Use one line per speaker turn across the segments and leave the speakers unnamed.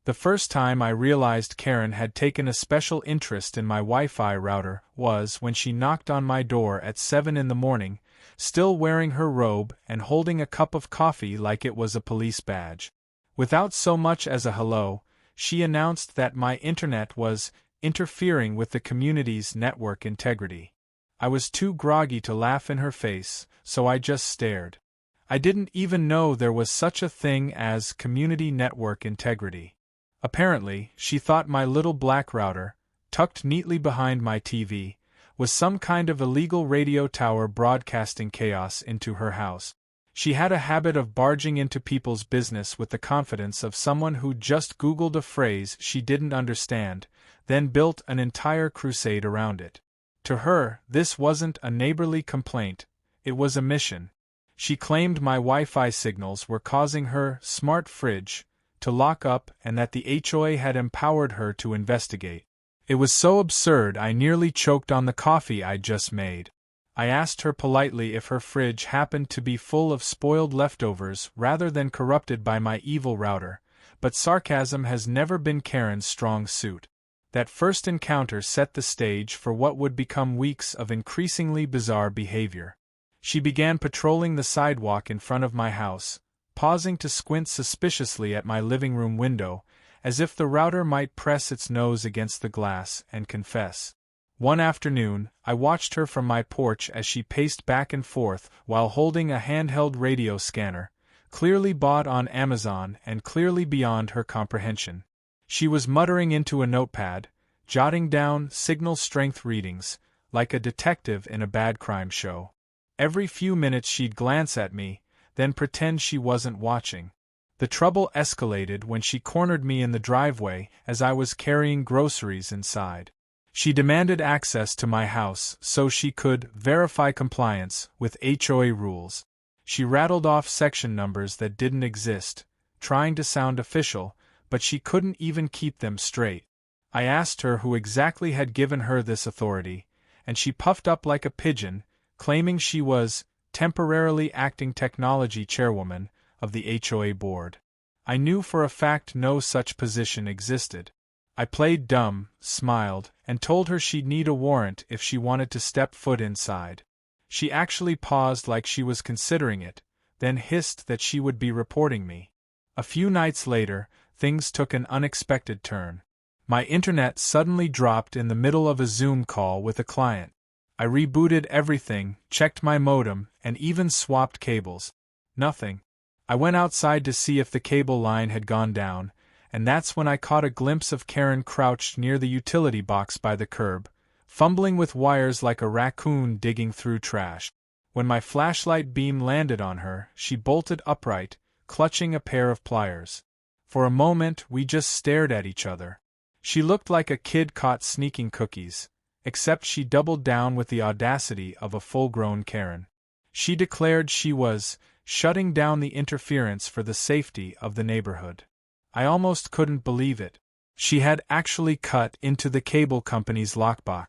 The first time I realized Karen had taken a special interest in my Wi-Fi router was when she knocked on my door at 7 in the morning, still wearing her robe and holding a cup of coffee like it was a police badge. Without so much as a hello, she announced that my internet was interfering with the community's network integrity. I was too groggy to laugh in her face, so I just stared. I didn't even know there was such a thing as community network integrity. Apparently, she thought my little black router, tucked neatly behind my TV, was some kind of illegal radio tower broadcasting chaos into her house. She had a habit of barging into people's business with the confidence of someone who just Googled a phrase she didn't understand, then built an entire crusade around it. To her, this wasn't a neighborly complaint, it was a mission. She claimed my Wi-Fi signals were causing her smart fridge to lock up and that the HOA had empowered her to investigate. It was so absurd I nearly choked on the coffee I'd just made. I asked her politely if her fridge happened to be full of spoiled leftovers rather than corrupted by my evil router, but sarcasm has never been Karen's strong suit. That first encounter set the stage for what would become weeks of increasingly bizarre behavior. She began patrolling the sidewalk in front of my house, pausing to squint suspiciously at my living room window, as if the router might press its nose against the glass and confess. One afternoon, I watched her from my porch as she paced back and forth while holding a handheld radio scanner, clearly bought on Amazon and clearly beyond her comprehension. She was muttering into a notepad, jotting down signal strength readings, like a detective in a bad crime show. Every few minutes she'd glance at me, then pretend she wasn't watching. The trouble escalated when she cornered me in the driveway as I was carrying groceries inside. She demanded access to my house so she could verify compliance with HOA rules. She rattled off section numbers that didn't exist, trying to sound official, but she couldn't even keep them straight. I asked her who exactly had given her this authority, and she puffed up like a pigeon, claiming she was temporarily acting technology chairwoman of the HOA board. I knew for a fact no such position existed. I played dumb, smiled, and told her she'd need a warrant if she wanted to step foot inside. She actually paused like she was considering it, then hissed that she would be reporting me. A few nights later, things took an unexpected turn. My internet suddenly dropped in the middle of a Zoom call with a client. I rebooted everything, checked my modem, and even swapped cables. Nothing. I went outside to see if the cable line had gone down, and that's when I caught a glimpse of Karen crouched near the utility box by the curb, fumbling with wires like a raccoon digging through trash. When my flashlight beam landed on her, she bolted upright, clutching a pair of pliers. For a moment we just stared at each other. She looked like a kid caught sneaking cookies, except she doubled down with the audacity of a full-grown Karen. She declared she was shutting down the interference for the safety of the neighborhood. I almost couldn't believe it. She had actually cut into the cable company's lockbox.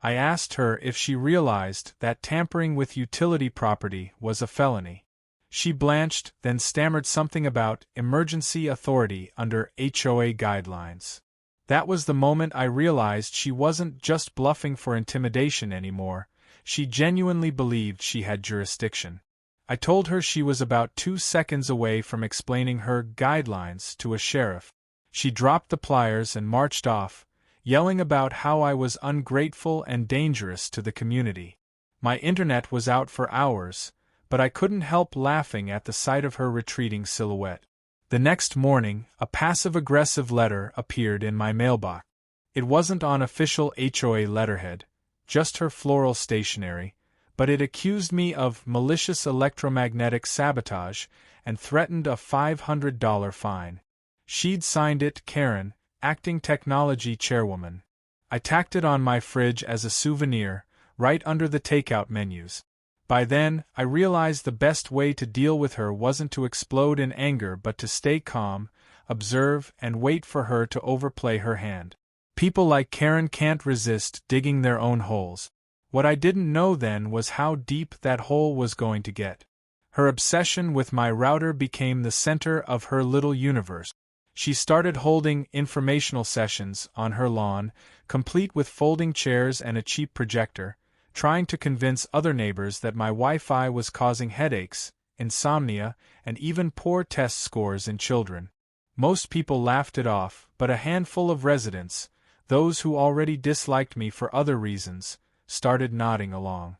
I asked her if she realized that tampering with utility property was a felony. She blanched, then stammered something about emergency authority under HOA guidelines. That was the moment I realized she wasn't just bluffing for intimidation anymore, she genuinely believed she had jurisdiction. I told her she was about 2 seconds away from explaining her guidelines to a sheriff. She dropped the pliers and marched off, yelling about how I was ungrateful and dangerous to the community. My internet was out for hours, but I couldn't help laughing at the sight of her retreating silhouette. The next morning, a passive-aggressive letter appeared in my mailbox. It wasn't on official HOA letterhead, just her floral stationery, but it accused me of malicious electromagnetic sabotage and threatened a $500 fine. She'd signed it Karen, acting technology chairwoman. I tacked it on my fridge as a souvenir, right under the takeout menus. By then, I realized the best way to deal with her wasn't to explode in anger but to stay calm, observe, and wait for her to overplay her hand. People like Karen can't resist digging their own holes. What I didn't know then was how deep that hole was going to get. Her obsession with my router became the center of her little universe. She started holding informational sessions on her lawn, complete with folding chairs and a cheap projector, trying to convince other neighbors that my Wi-Fi was causing headaches, insomnia, and even poor test scores in children. Most people laughed it off, but a handful of residents, those who already disliked me for other reasons, started nodding along.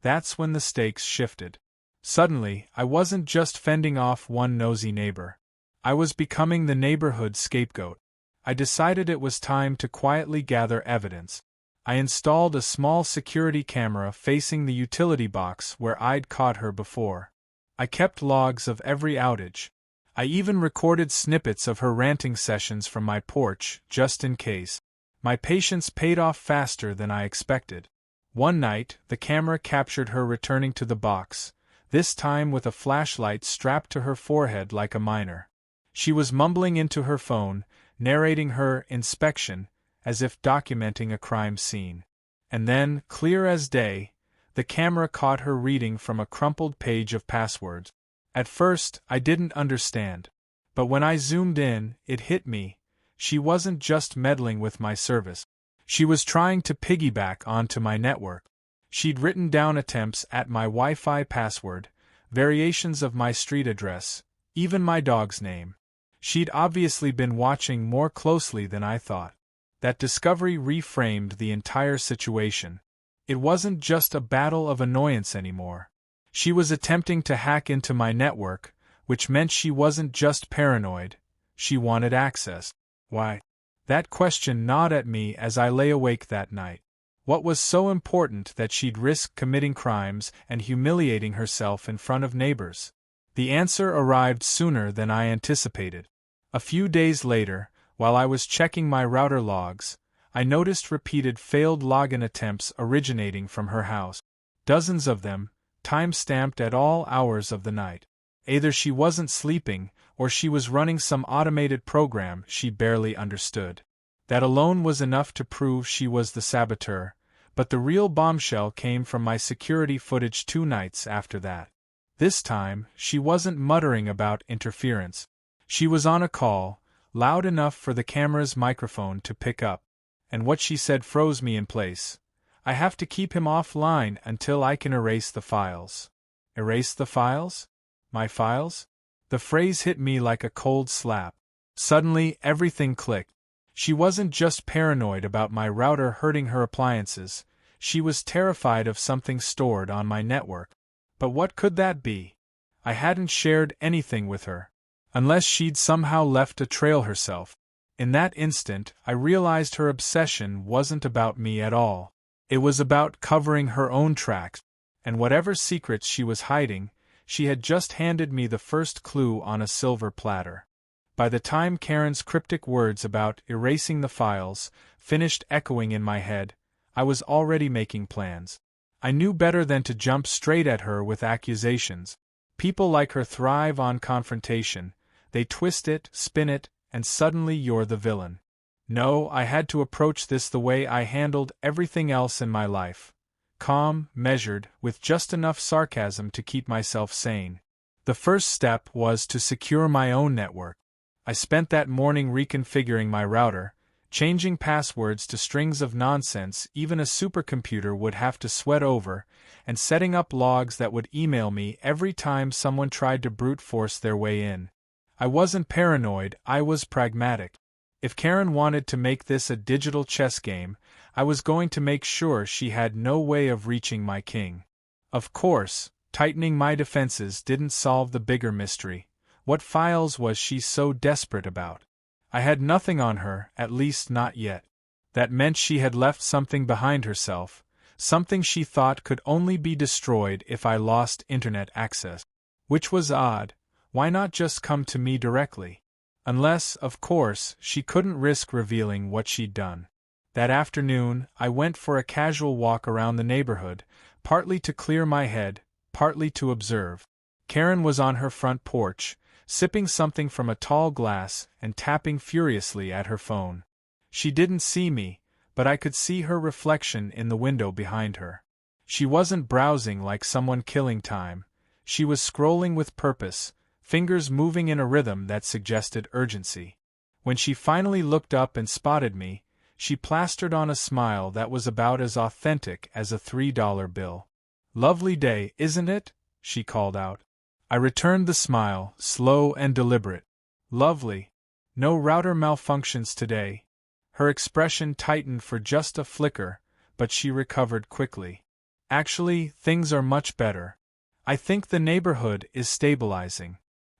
That's when the stakes shifted. Suddenly, I wasn't just fending off one nosy neighbor. I was becoming the neighborhood scapegoat. I decided it was time to quietly gather evidence. I installed a small security camera facing the utility box where I'd caught her before. I kept logs of every outage. I even recorded snippets of her ranting sessions from my porch, just in case. My patience paid off faster than I expected. One night, the camera captured her returning to the box, this time with a flashlight strapped to her forehead like a miner. She was mumbling into her phone, narrating her inspection, as if documenting a crime scene. And then, clear as day, the camera caught her reading from a crumpled page of passwords. At first, I didn't understand. But when I zoomed in, it hit me. She wasn't just meddling with my service. She was trying to piggyback onto my network. She'd written down attempts at my Wi-Fi password, variations of my street address, even my dog's name. She'd obviously been watching more closely than I thought. That discovery reframed the entire situation. It wasn't just a battle of annoyance anymore. She was attempting to hack into my network, which meant she wasn't just paranoid, she wanted access. Why? That question gnawed at me as I lay awake that night. What was so important that she'd risk committing crimes and humiliating herself in front of neighbors? The answer arrived sooner than I anticipated. A few days later, while I was checking my router logs, I noticed repeated failed login attempts originating from her house. Dozens of them, time-stamped at all hours of the night. Either she wasn't sleeping, or she was running some automated program she barely understood. That alone was enough to prove she was the saboteur, but the real bombshell came from my security footage 2 nights after that. This time, she wasn't muttering about interference. She was on a call, loud enough for the camera's microphone to pick up, and what she said froze me in place. I have to keep him offline until I can erase the files. Erase the files? My files? The phrase hit me like a cold slap. Suddenly, everything clicked. She wasn't just paranoid about my router hurting her appliances, she was terrified of something stored on my network. But what could that be? I hadn't shared anything with her. Unless she'd somehow left a trail herself. In that instant, I realized her obsession wasn't about me at all. It was about covering her own tracks. And whatever secrets she was hiding, she had just handed me the first clue on a silver platter. By the time Karen's cryptic words about erasing the files finished echoing in my head, I was already making plans. I knew better than to jump straight at her with accusations. People like her thrive on confrontation. They twist it, spin it, and suddenly you're the villain. No, I had to approach this the way I handled everything else in my life. Calm, measured, with just enough sarcasm to keep myself sane. The first step was to secure my own network. I spent that morning reconfiguring my router, changing passwords to strings of nonsense even a supercomputer would have to sweat over, and setting up logs that would email me every time someone tried to brute force their way in. I wasn't paranoid, I was pragmatic. If Karen wanted to make this a digital chess game, I was going to make sure she had no way of reaching my king. Of course, tightening my defenses didn't solve the bigger mystery. What files was she so desperate about? I had nothing on her, at least not yet. That meant she had left something behind herself, something she thought could only be destroyed if I lost internet access. Which was odd. Why not just come to me directly? Unless, of course, she couldn't risk revealing what she'd done. That afternoon, I went for a casual walk around the neighborhood, partly to clear my head, partly to observe. Karen was on her front porch, sipping something from a tall glass and tapping furiously at her phone. She didn't see me, but I could see her reflection in the window behind her. She wasn't browsing like someone killing time. She was scrolling with purpose, fingers moving in a rhythm that suggested urgency. When she finally looked up and spotted me, she plastered on a smile that was about as authentic as a $3 bill. "Lovely day, isn't it?" she called out. I returned the smile, slow and deliberate. "Lovely. No router malfunctions today." Her expression tightened for just a flicker, but she recovered quickly. "Actually, things are much better. I think the neighborhood is stabilizing."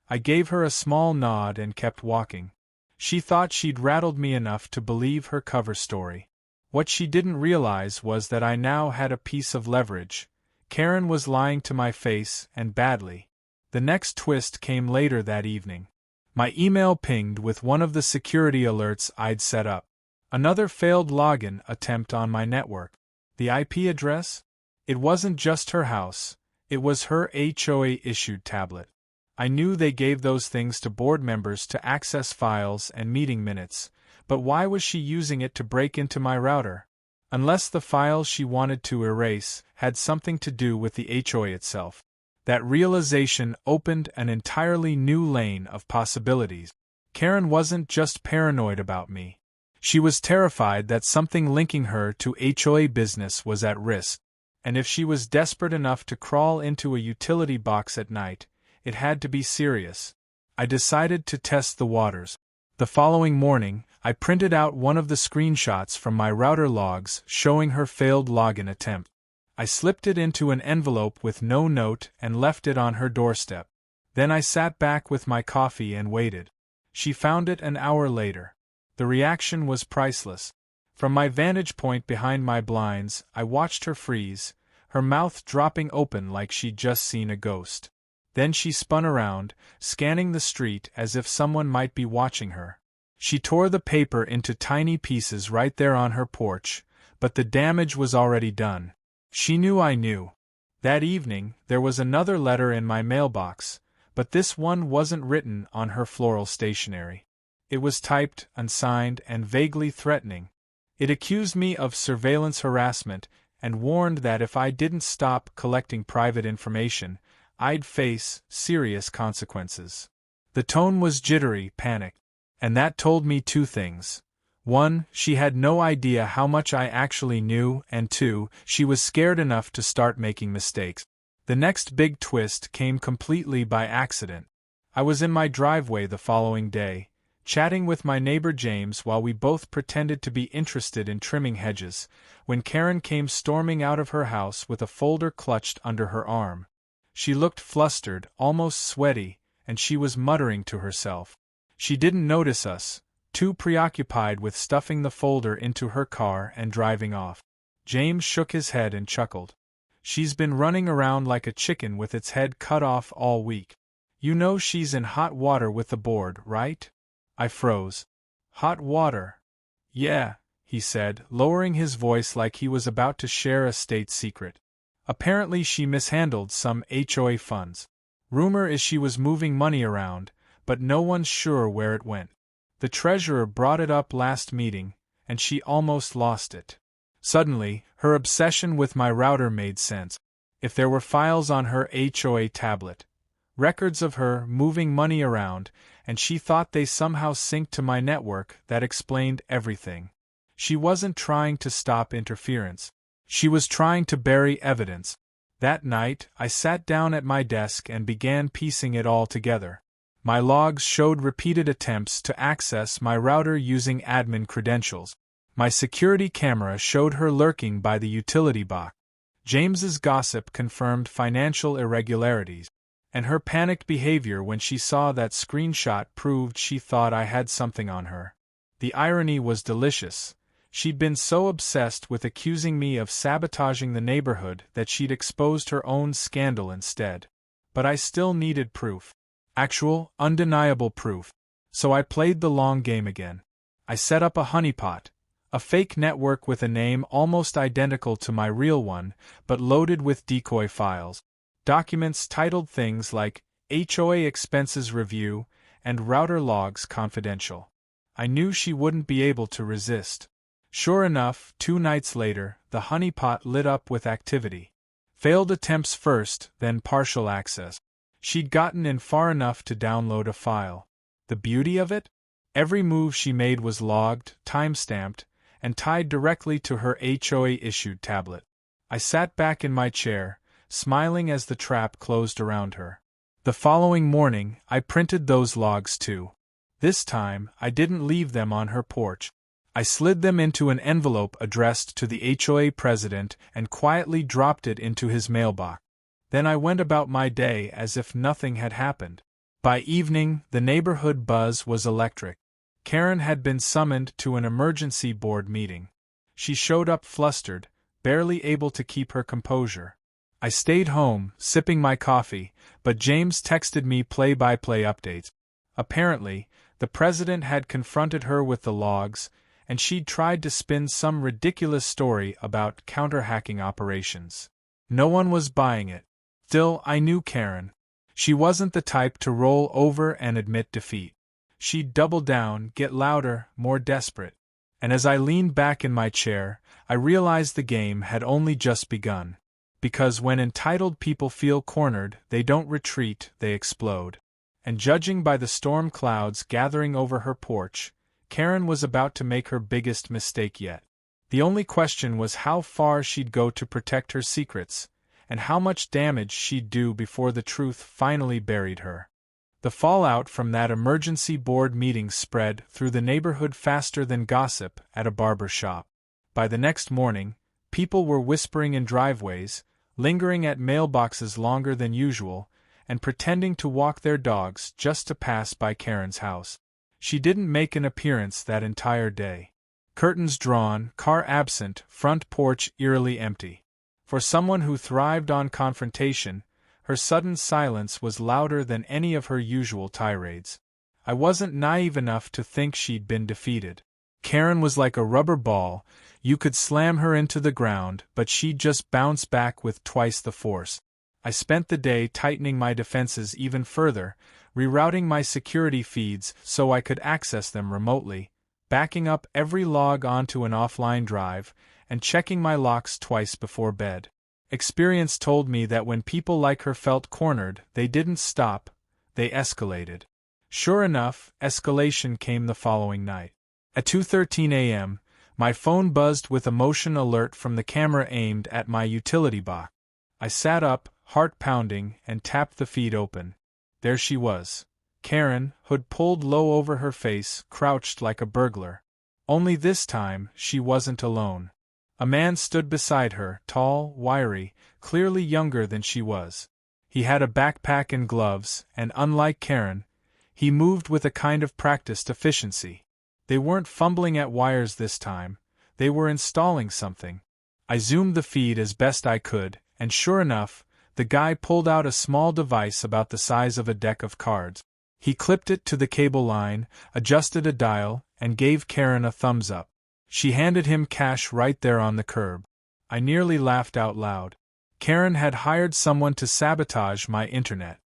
I gave her a small nod and kept walking. She thought she'd rattled me enough to believe her cover story. What she didn't realize was that I now had a piece of leverage. Karen was lying to my face, and badly. The next twist came later that evening. My email pinged with one of the security alerts I'd set up. Another failed login attempt on my network. The IP address? It wasn't just her house, it was her HOA-issued tablet. I knew they gave those things to board members to access files and meeting minutes, but why was she using it to break into my router? Unless the files she wanted to erase had something to do with the HOA itself. That realization opened an entirely new lane of possibilities. Karen wasn't just paranoid about me. She was terrified that something linking her to HOA business was at risk, and if she was desperate enough to crawl into a utility box at night, it had to be serious. I decided to test the waters. The following morning, I printed out one of the screenshots from my router logs showing her failed login attempt. I slipped it into an envelope with no note and left it on her doorstep. Then I sat back with my coffee and waited. She found it an hour later. The reaction was priceless. From my vantage point behind my blinds, I watched her freeze, her mouth dropping open like she'd just seen a ghost. Then she spun around, scanning the street as if someone might be watching her. She tore the paper into tiny pieces right there on her porch, but the damage was already done. She knew I knew. That evening, there was another letter in my mailbox, but this one wasn't written on her floral stationery. It was typed, unsigned, and vaguely threatening. It accused me of surveillance harassment and warned that if I didn't stop collecting private information, I'd face serious consequences. The tone was jittery, panicked, and that told me two things. 1, she had no idea how much I actually knew, and 2, she was scared enough to start making mistakes. The next big twist came completely by accident. I was in my driveway the following day, chatting with my neighbor James while we both pretended to be interested in trimming hedges, when Karen came storming out of her house with a folder clutched under her arm. She looked flustered, almost sweaty, and she was muttering to herself. She didn't notice us, too preoccupied with stuffing the folder into her car and driving off. James shook his head and chuckled. "She's been running around like a chicken with its head cut off all week. You know she's in hot water with the board, right?" I froze. "Hot water?" "Yeah," he said, lowering his voice like he was about to share a state secret. "Apparently she mishandled some HOA funds. Rumor is she was moving money around, but no one's sure where it went. The treasurer brought it up last meeting, and she almost lost it." Suddenly, her obsession with my router made sense. If there were files on her HOA tablet, records of her moving money around, and she thought they somehow synced to my network, that explained everything. She wasn't trying to stop interference. She was trying to bury evidence. That night, I sat down at my desk and began piecing it all together. My logs showed repeated attempts to access my router using admin credentials. My security camera showed her lurking by the utility box. James's gossip confirmed financial irregularities, and her panicked behavior when she saw that screenshot proved she thought I had something on her. The irony was delicious. She'd been so obsessed with accusing me of sabotaging the neighborhood that she'd exposed her own scandal instead. But I still needed proof. Actual, undeniable proof. So I played the long game again. I set up a honeypot, a fake network with a name almost identical to my real one, but loaded with decoy files. Documents titled things like HOA Expenses Review and Router Logs Confidential. I knew she wouldn't be able to resist. Sure enough, 2 nights later, the honeypot lit up with activity. Failed attempts first, then partial access. She'd gotten in far enough to download a file. The beauty of it? Every move she made was logged, time-stamped, and tied directly to her HOA-issued tablet. I sat back in my chair, smiling as the trap closed around her. The following morning, I printed those logs too. This time, I didn't leave them on her porch. I slid them into an envelope addressed to the HOA president and quietly dropped it into his mailbox. Then I went about my day as if nothing had happened. By evening, the neighborhood buzz was electric. Karen had been summoned to an emergency board meeting. She showed up flustered, barely able to keep her composure. I stayed home, sipping my coffee, but James texted me play-by-play updates. Apparently, the president had confronted her with the logs, and she'd tried to spin some ridiculous story about counter-hacking operations. No one was buying it. Still, I knew Karen. She wasn't the type to roll over and admit defeat. She'd double down, get louder, more desperate. And as I leaned back in my chair, I realized the game had only just begun. Because when entitled people feel cornered, they don't retreat, they explode. And judging by the storm clouds gathering over her porch, Karen was about to make her biggest mistake yet. The only question was how far she'd go to protect her secrets, and how much damage she'd do before the truth finally buried her. The fallout from that emergency board meeting spread through the neighborhood faster than gossip at a barber shop. By the next morning, people were whispering in driveways, lingering at mailboxes longer than usual, and pretending to walk their dogs just to pass by Karen's house. She didn't make an appearance that entire day. Curtains drawn, car absent, front porch eerily empty. For someone who thrived on confrontation, her sudden silence was louder than any of her usual tirades. I wasn't naive enough to think she'd been defeated. Karen was like a rubber ball, you could slam her into the ground, but she'd just bounce back with twice the force. I spent the day tightening my defenses even further, rerouting my security feeds so I could access them remotely, backing up every log onto an offline drive, and checking my locks twice before bed. Experience told me that when people like her felt cornered, they didn't stop, they escalated. Sure enough, escalation came the following night. At 2:13 a.m., my phone buzzed with a motion alert from the camera aimed at my utility box. I sat up, heart pounding, and tapped the feed open. There she was. Karen, hood pulled low over her face, crouched like a burglar. Only this time, she wasn't alone. A man stood beside her, tall, wiry, clearly younger than she was. He had a backpack and gloves, and unlike Karen, he moved with a kind of practiced efficiency. They weren't fumbling at wires this time, they were installing something. I zoomed the feed as best I could, and sure enough, the guy pulled out a small device about the size of a deck of cards. He clipped it to the cable line, adjusted a dial, and gave Karen a thumbs up. She handed him cash right there on the curb. I nearly laughed out loud. Karen had hired someone to sabotage my internet.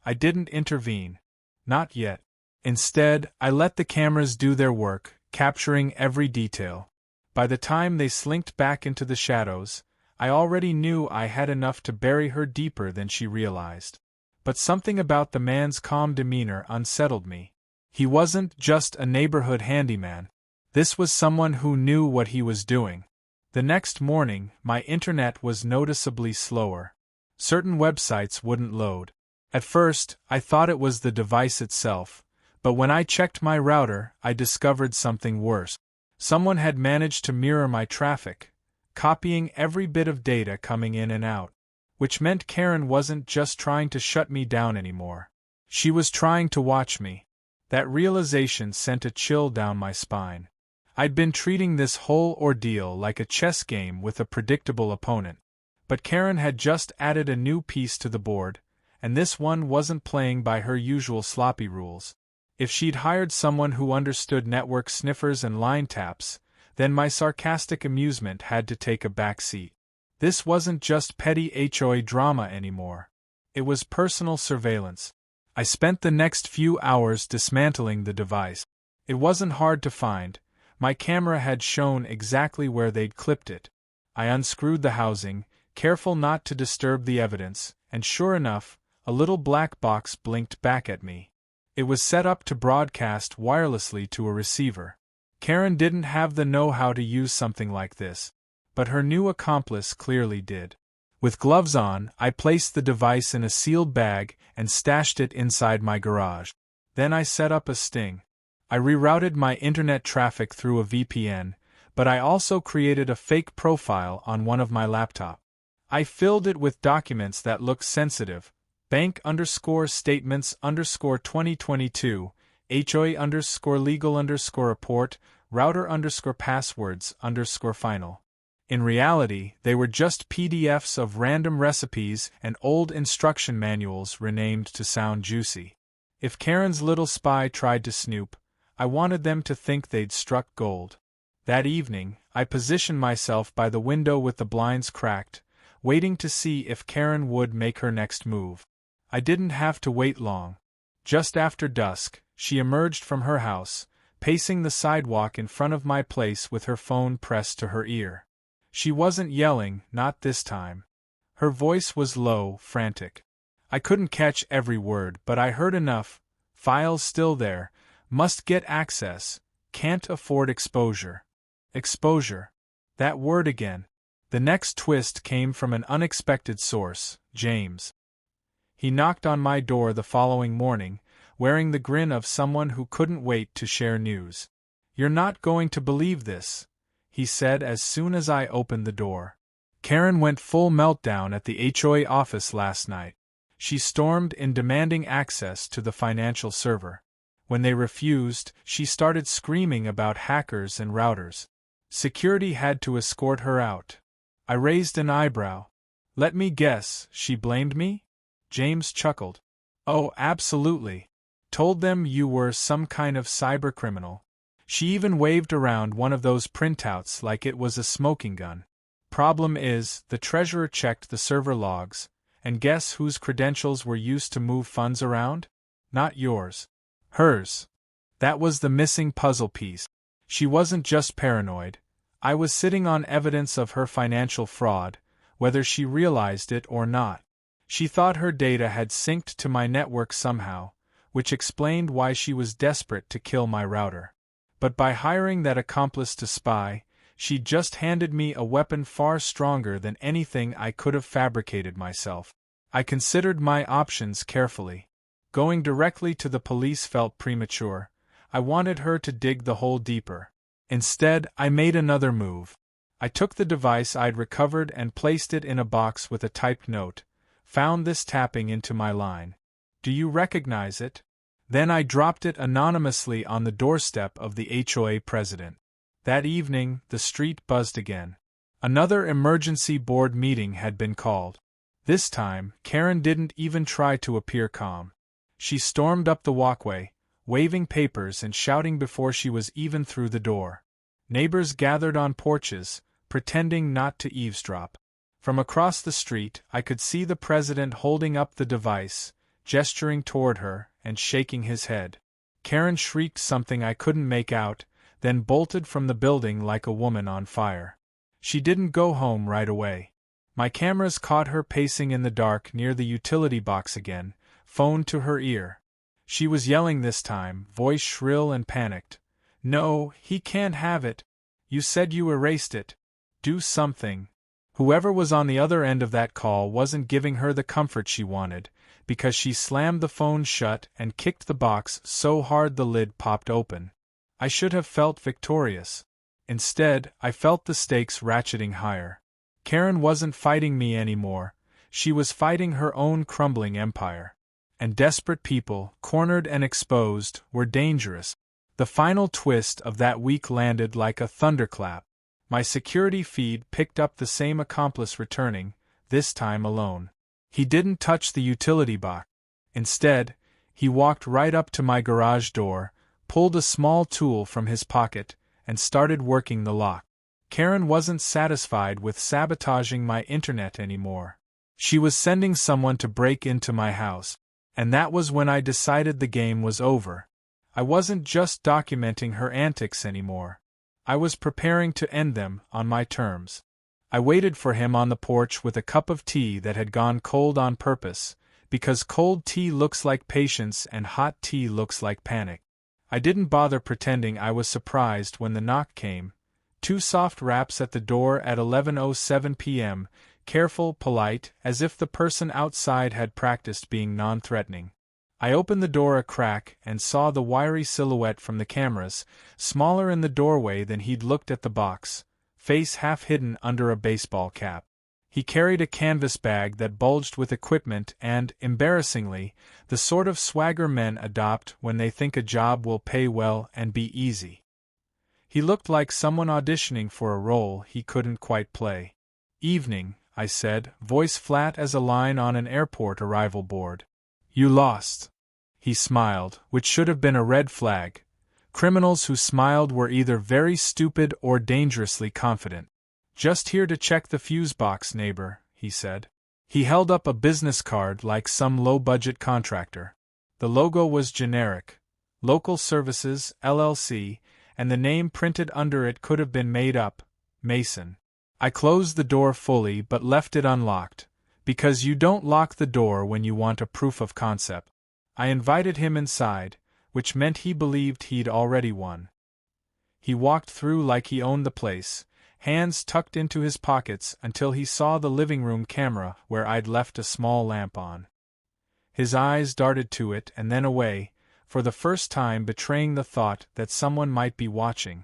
I didn't intervene. Not yet. Instead, I let the cameras do their work, capturing every detail. By the time they slinked back into the shadows, I already knew I had enough to bury her deeper than she realized. But something about the man's calm demeanor unsettled me. He wasn't just a neighborhood handyman. This was someone who knew what he was doing. The next morning, my internet was noticeably slower. Certain websites wouldn't load. At first, I thought it was the device itself, but when I checked my router, I discovered something worse. Someone had managed to mirror my traffic, copying every bit of data coming in and out, which meant Karen wasn't just trying to shut me down anymore. She was trying to watch me. That realization sent a chill down my spine. I'd been treating this whole ordeal like a chess game with a predictable opponent. But Karen had just added a new piece to the board, and this one wasn't playing by her usual sloppy rules. If she'd hired someone who understood network sniffers and line taps, then my sarcastic amusement had to take a back seat. This wasn't just petty HOA drama anymore. It was personal surveillance. I spent the next few hours dismantling the device. It wasn't hard to find. My camera had shown exactly where they'd clipped it. I unscrewed the housing, careful not to disturb the evidence, and sure enough, a little black box blinked back at me. It was set up to broadcast wirelessly to a receiver. Karen didn't have the know-how to use something like this, but her new accomplice clearly did. With gloves on, I placed the device in a sealed bag and stashed it inside my garage. Then I set up a sting. I rerouted my internet traffic through a VPN, but I also created a fake profile on one of my laptops. I filled it with documents that looked sensitive: bank_statements_2022, HOA_legal_report, router_passwords_final. In reality, they were just PDFs of random recipes and old instruction manuals renamed to sound juicy. If Karen's little spy tried to snoop, I wanted them to think they'd struck gold. That evening, I positioned myself by the window with the blinds cracked, waiting to see if Karen would make her next move. I didn't have to wait long. Just after dusk, she emerged from her house, pacing the sidewalk in front of my place with her phone pressed to her ear. She wasn't yelling, not this time. Her voice was low, frantic. I couldn't catch every word, but I heard enough. Files still there, must get access, can't afford exposure. Exposure. That word again. The next twist came from an unexpected source, James. He knocked on my door the following morning, wearing the grin of someone who couldn't wait to share news. "You're not going to believe this," he said as soon as I opened the door. "Karen went full meltdown at the HOA office last night. She stormed in demanding access to the financial server. When they refused, she started screaming about hackers and routers. Security had to escort her out." I raised an eyebrow. "Let me guess, she blamed me?" James chuckled. "Oh, absolutely. Told them you were some kind of cybercriminal. She even waved around one of those printouts like it was a smoking gun. Problem is, the treasurer checked the server logs, and guess whose credentials were used to move funds around? Not yours. Hers. That was the missing puzzle piece. She wasn't just paranoid. I was sitting on evidence of her financial fraud, whether she realized it or not. She thought her data had synced to my network somehow, which explained why she was desperate to kill my router. But by hiring that accomplice to spy, she just handed me a weapon far stronger than anything I could have fabricated myself. I considered my options carefully. Going directly to the police felt premature. I wanted her to dig the hole deeper. Instead, I made another move. I took the device I'd recovered and placed it in a box with a typed note. "Found this tapping into my line. Do you recognize it?" Then I dropped it anonymously on the doorstep of the HOA president. That evening, the street buzzed again. Another emergency board meeting had been called. This time, Karen didn't even try to appear calm. She stormed up the walkway, waving papers and shouting before she was even through the door. Neighbors gathered on porches, pretending not to eavesdrop. From across the street, I could see the president holding up the device, gesturing toward her, and shaking his head. Karen shrieked something I couldn't make out, then bolted from the building like a woman on fire. She didn't go home right away. My cameras caught her pacing in the dark near the utility box again, phone to her ear. She was yelling this time, voice shrill and panicked. "No, he can't have it. You said you erased it. Do something." Whoever was on the other end of that call wasn't giving her the comfort she wanted, because she slammed the phone shut and kicked the box so hard the lid popped open. I should have felt victorious. Instead, I felt the stakes ratcheting higher. Karen wasn't fighting me anymore. She was fighting her own crumbling empire. And desperate people, cornered and exposed, were dangerous. The final twist of that week landed like a thunderclap. My security feed picked up the same accomplice returning, this time alone. He didn't touch the utility box. Instead, he walked right up to my garage door, pulled a small tool from his pocket, and started working the lock. Karen wasn't satisfied with sabotaging my internet anymore. She was sending someone to break into my house. And that was when I decided the game was over. I wasn't just documenting her antics anymore. I was preparing to end them on my terms. I waited for him on the porch with a cup of tea that had gone cold on purpose, because cold tea looks like patience and hot tea looks like panic. I didn't bother pretending I was surprised when the knock came. 2 soft raps at the door at 11:07 p.m., careful, polite, as if the person outside had practiced being non-threatening. I opened the door a crack and saw the wiry silhouette from the cameras, smaller in the doorway than he'd looked at the box, face half hidden under a baseball cap. He carried a canvas bag that bulged with equipment and, embarrassingly, the sort of swagger men adopt when they think a job will pay well and be easy. He looked like someone auditioning for a role he couldn't quite play. "Evening," I said, voice flat as a line on an airport arrival board. "You lost." He smiled, which should have been a red flag. Criminals who smiled were either very stupid or dangerously confident. "Just here to check the fuse box, neighbor," he said. He held up a business card like some low-budget contractor. The logo was generic. Local Services, LLC, and the name printed under it could have been made up, Mason. I closed the door fully but left it unlocked, because you don't lock the door when you want a proof of concept. I invited him inside, which meant he believed he'd already won. He walked through like he owned the place, hands tucked into his pockets until he saw the living room camera where I'd left a small lamp on. His eyes darted to it and then away, for the first time betraying the thought that someone might be watching.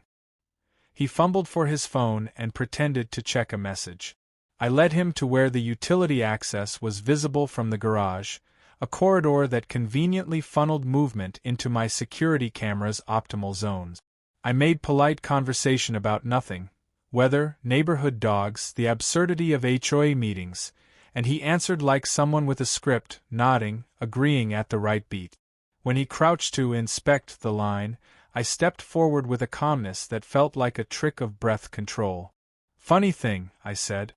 He fumbled for his phone and pretended to check a message. I led him to where the utility access was visible from the garage, a corridor that conveniently funneled movement into my security camera's optimal zones. I made polite conversation about nothing: weather, neighborhood dogs, the absurdity of HOA meetings, and he answered like someone with a script, nodding, agreeing at the right beat. When he crouched to inspect the line, I stepped forward with a calmness that felt like a trick of breath control. "Funny thing," I said.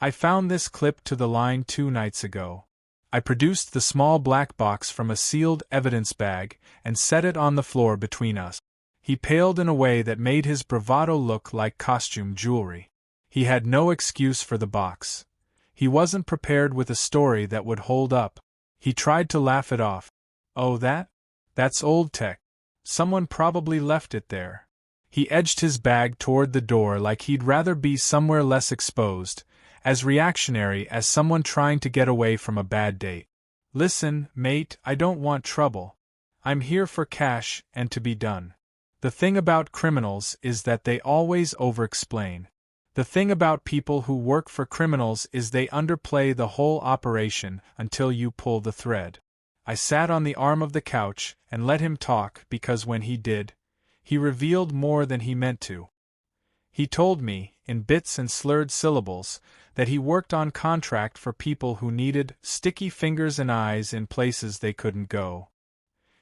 "I found this clip to the line 2 nights ago." I produced the small black box from a sealed evidence bag and set it on the floor between us. He paled in a way that made his bravado look like costume jewelry. He had no excuse for the box. He wasn't prepared with a story that would hold up. He tried to laugh it off. "Oh, that's old tech. Someone probably left it there." He edged his bag toward the door like he'd rather be somewhere less exposed, as reactionary as someone trying to get away from a bad date. "Listen, mate, I don't want trouble. I'm here for cash and to be done. The thing about criminals is that they always over-explain. The thing about people who work for criminals is they underplay the whole operation until you pull the thread." I sat on the arm of the couch and let him talk because when he did, he revealed more than he meant to. He told me, in bits and slurred syllables, that he worked on contract for people who needed sticky fingers and eyes in places they couldn't go.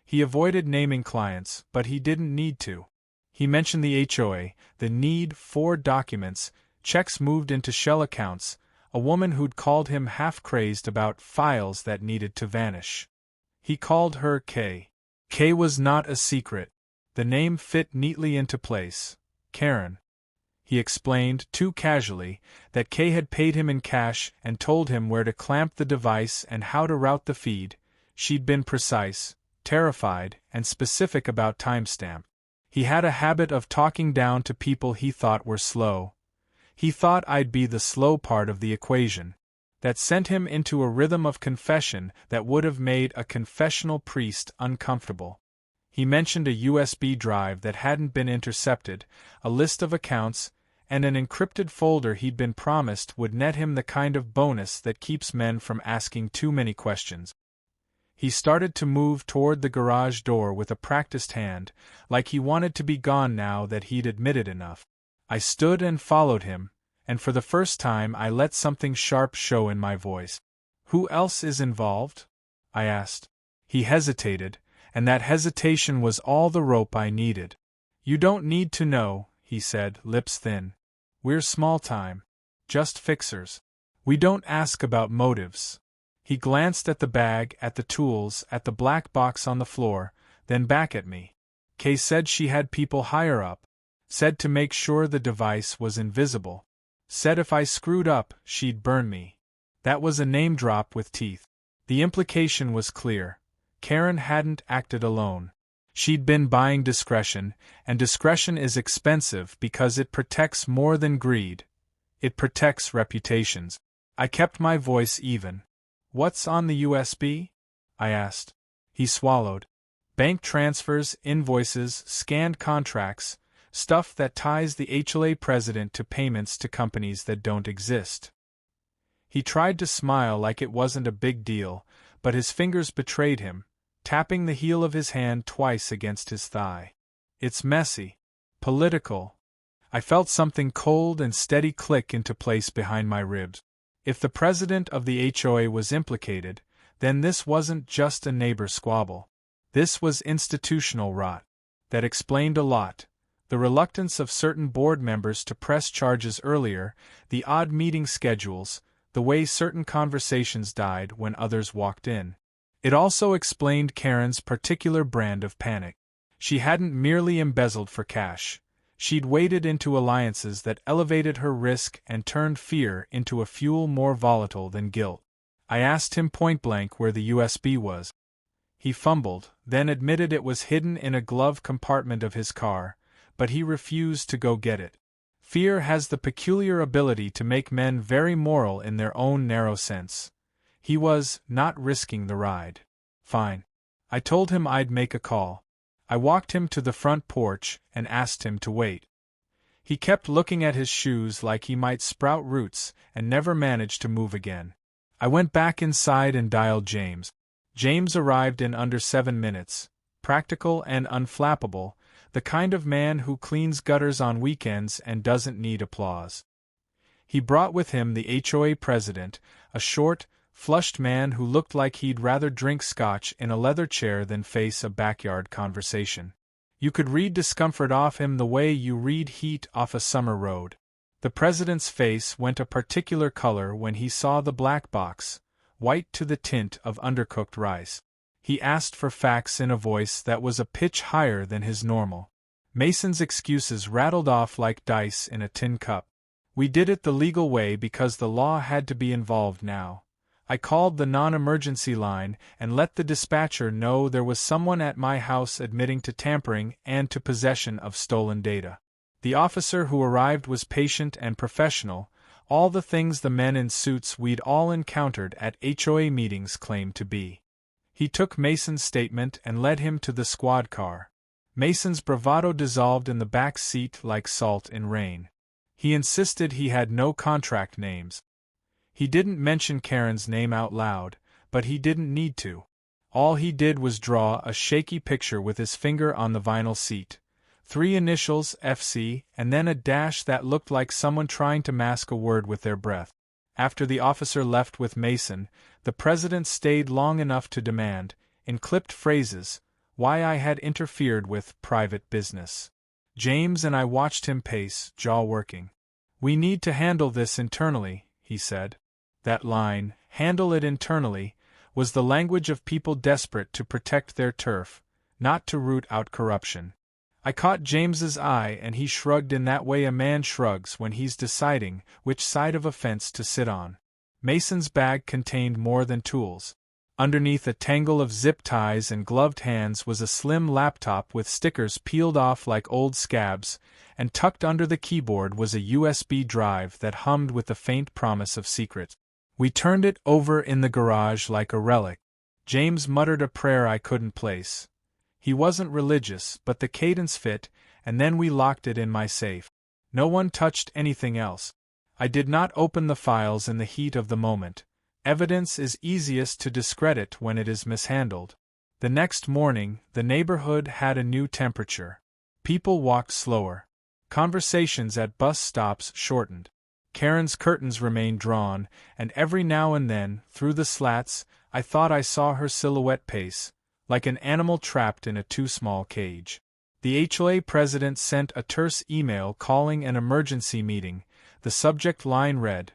He avoided naming clients, but he didn't need to. He mentioned the HOA, the need for documents, checks moved into shell accounts, a woman who'd called him half-crazed about files that needed to vanish. He called her Kay. Kay was not a secret. The name fit neatly into place. Karen. He explained, too casually, that Kay had paid him in cash and told him where to clamp the device and how to route the feed. She'd been precise, terrified, and specific about timestamp. He had a habit of talking down to people he thought were slow. He thought I'd be the slow part of the equation. That sent him into a rhythm of confession that would have made a confessional priest uncomfortable. He mentioned a USB drive that hadn't been intercepted, a list of accounts, and an encrypted folder he'd been promised would net him the kind of bonus that keeps men from asking too many questions. He started to move toward the garage door with a practiced hand, like he wanted to be gone now that he'd admitted enough. I stood and followed him, and for the first time I let something sharp show in my voice. "Who else is involved?" I asked. He hesitated, and that hesitation was all the rope I needed. "You don't need to know," he said, lips thin. "We're small time. Just fixers. We don't ask about motives." He glanced at the bag, at the tools, at the black box on the floor, then back at me. "Kay said she had people higher up. Said to make sure the device was invisible. Said if I screwed up, she'd burn me. That was a name drop with teeth. The implication was clear. Karen hadn't acted alone. She'd been buying discretion, and discretion is expensive because it protects more than greed. It protects reputations. I kept my voice even. "What's on the USB?" I asked. He swallowed. "Bank transfers, invoices, scanned contracts, stuff that ties the HLA president to payments to companies that don't exist." He tried to smile like it wasn't a big deal, but his fingers betrayed him, tapping the heel of his hand twice against his thigh. "It's messy. Political." I felt something cold and steady click into place behind my ribs. If the president of the HOA was implicated, then this wasn't just a neighbor squabble. This was institutional rot. That explained a lot. The reluctance of certain board members to press charges earlier, the odd meeting schedules, the way certain conversations died when others walked in. It also explained Karen's particular brand of panic. She hadn't merely embezzled for cash. She'd waded into alliances that elevated her risk and turned fear into a fuel more volatile than guilt. I asked him point-blank where the USB was. He fumbled, then admitted it was hidden in a glove compartment of his car, but he refused to go get it. Fear has the peculiar ability to make men very moral in their own narrow sense. He was not risking the ride. Fine. I told him I'd make a call. I walked him to the front porch and asked him to wait. He kept looking at his shoes like he might sprout roots and never managed to move again. I went back inside and dialed James. James arrived in under 7 minutes, practical and unflappable, the kind of man who cleans gutters on weekends and doesn't need applause. He brought with him the HOA president, a short, flushed man who looked like he'd rather drink scotch in a leather chair than face a backyard conversation. You could read discomfort off him the way you read heat off a summer road. The president's face went a particular color when he saw the black box, white to the tint of undercooked rice. He asked for facts in a voice that was a pitch higher than his normal. Mason's excuses rattled off like dice in a tin cup. We did it the legal way because the law had to be involved now. I called the non-emergency line and let the dispatcher know there was someone at my house admitting to tampering and to possession of stolen data. The officer who arrived was patient and professional, all the things the men in suits we'd all encountered at HOA meetings claimed to be. He took Mason's statement and led him to the squad car. Mason's bravado dissolved in the back seat like salt in rain. He insisted he had no contract names. He didn't mention Karen's name out loud, but he didn't need to. All he did was draw a shaky picture with his finger on the vinyl seat. 3 initials, FC, and then a dash that looked like someone trying to mask a word with their breath. After the officer left with Mason, the president stayed long enough to demand, in clipped phrases, why I had interfered with private business. James and I watched him pace, jaw working. "We need to handle this internally," he said. That line, "handle it internally," was the language of people desperate to protect their turf, not to root out corruption. I caught James's eye and he shrugged in that way a man shrugs when he's deciding which side of a fence to sit on. Mason's bag contained more than tools. Underneath a tangle of zip ties and gloved hands was a slim laptop with stickers peeled off like old scabs, and tucked under the keyboard was a USB drive that hummed with the faint promise of secret. We turned it over in the garage like a relic. James muttered a prayer I couldn't place. He wasn't religious, but the cadence fit, and then we locked it in my safe. No one touched anything else. I did not open the files in the heat of the moment. Evidence is easiest to discredit when it is mishandled. The next morning, the neighborhood had a new temperature. People walked slower. Conversations at bus stops shortened. Karen's curtains remained drawn, and every now and then, through the slats, I thought I saw her silhouette pace, like an animal trapped in a too-small cage. The HLA president sent a terse email calling an emergency meeting. The subject line read,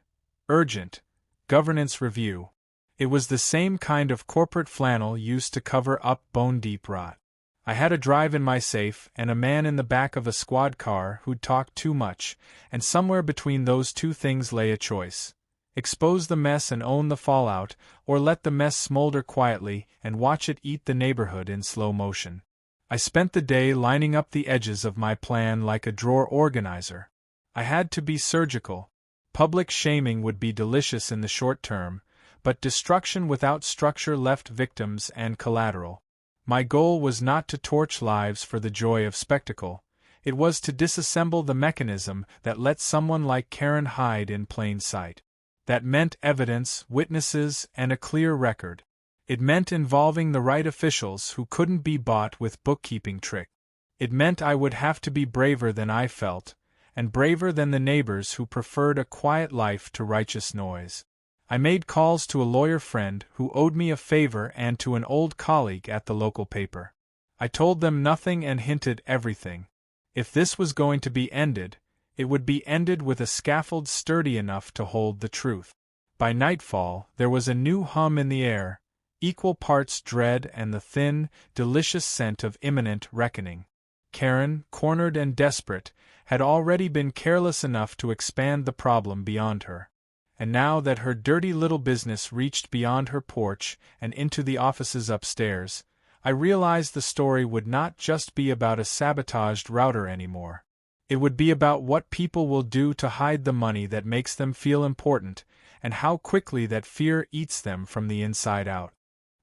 "Urgent. Governance review." It was the same kind of corporate flannel used to cover up bone-deep rot. I had a drive in my safe and a man in the back of a squad car who'd talked too much, and somewhere between those two things lay a choice. Expose the mess and own the fallout, or let the mess smolder quietly and watch it eat the neighborhood in slow motion. I spent the day lining up the edges of my plan like a drawer organizer. I had to be surgical. Public shaming would be delicious in the short term, but destruction without structure left victims and collateral. My goal was not to torch lives for the joy of spectacle. It was to disassemble the mechanism that let someone like Karen hide in plain sight. That meant evidence, witnesses, and a clear record. It meant involving the right officials who couldn't be bought with bookkeeping tricks. It meant I would have to be braver than I felt, and braver than the neighbors who preferred a quiet life to righteous noise. I made calls to a lawyer friend who owed me a favor and to an old colleague at the local paper. I told them nothing and hinted everything. If this was going to be ended, it would be ended with a scaffold sturdy enough to hold the truth. By nightfall, there was a new hum in the air, equal parts dread and the thin, delicious scent of imminent reckoning. Karen, cornered and desperate, had already been careless enough to expand the problem beyond her. And now that her dirty little business reached beyond her porch and into the offices upstairs, I realized the story would not just be about a sabotaged router anymore. It would be about what people will do to hide the money that makes them feel important, and how quickly that fear eats them from the inside out.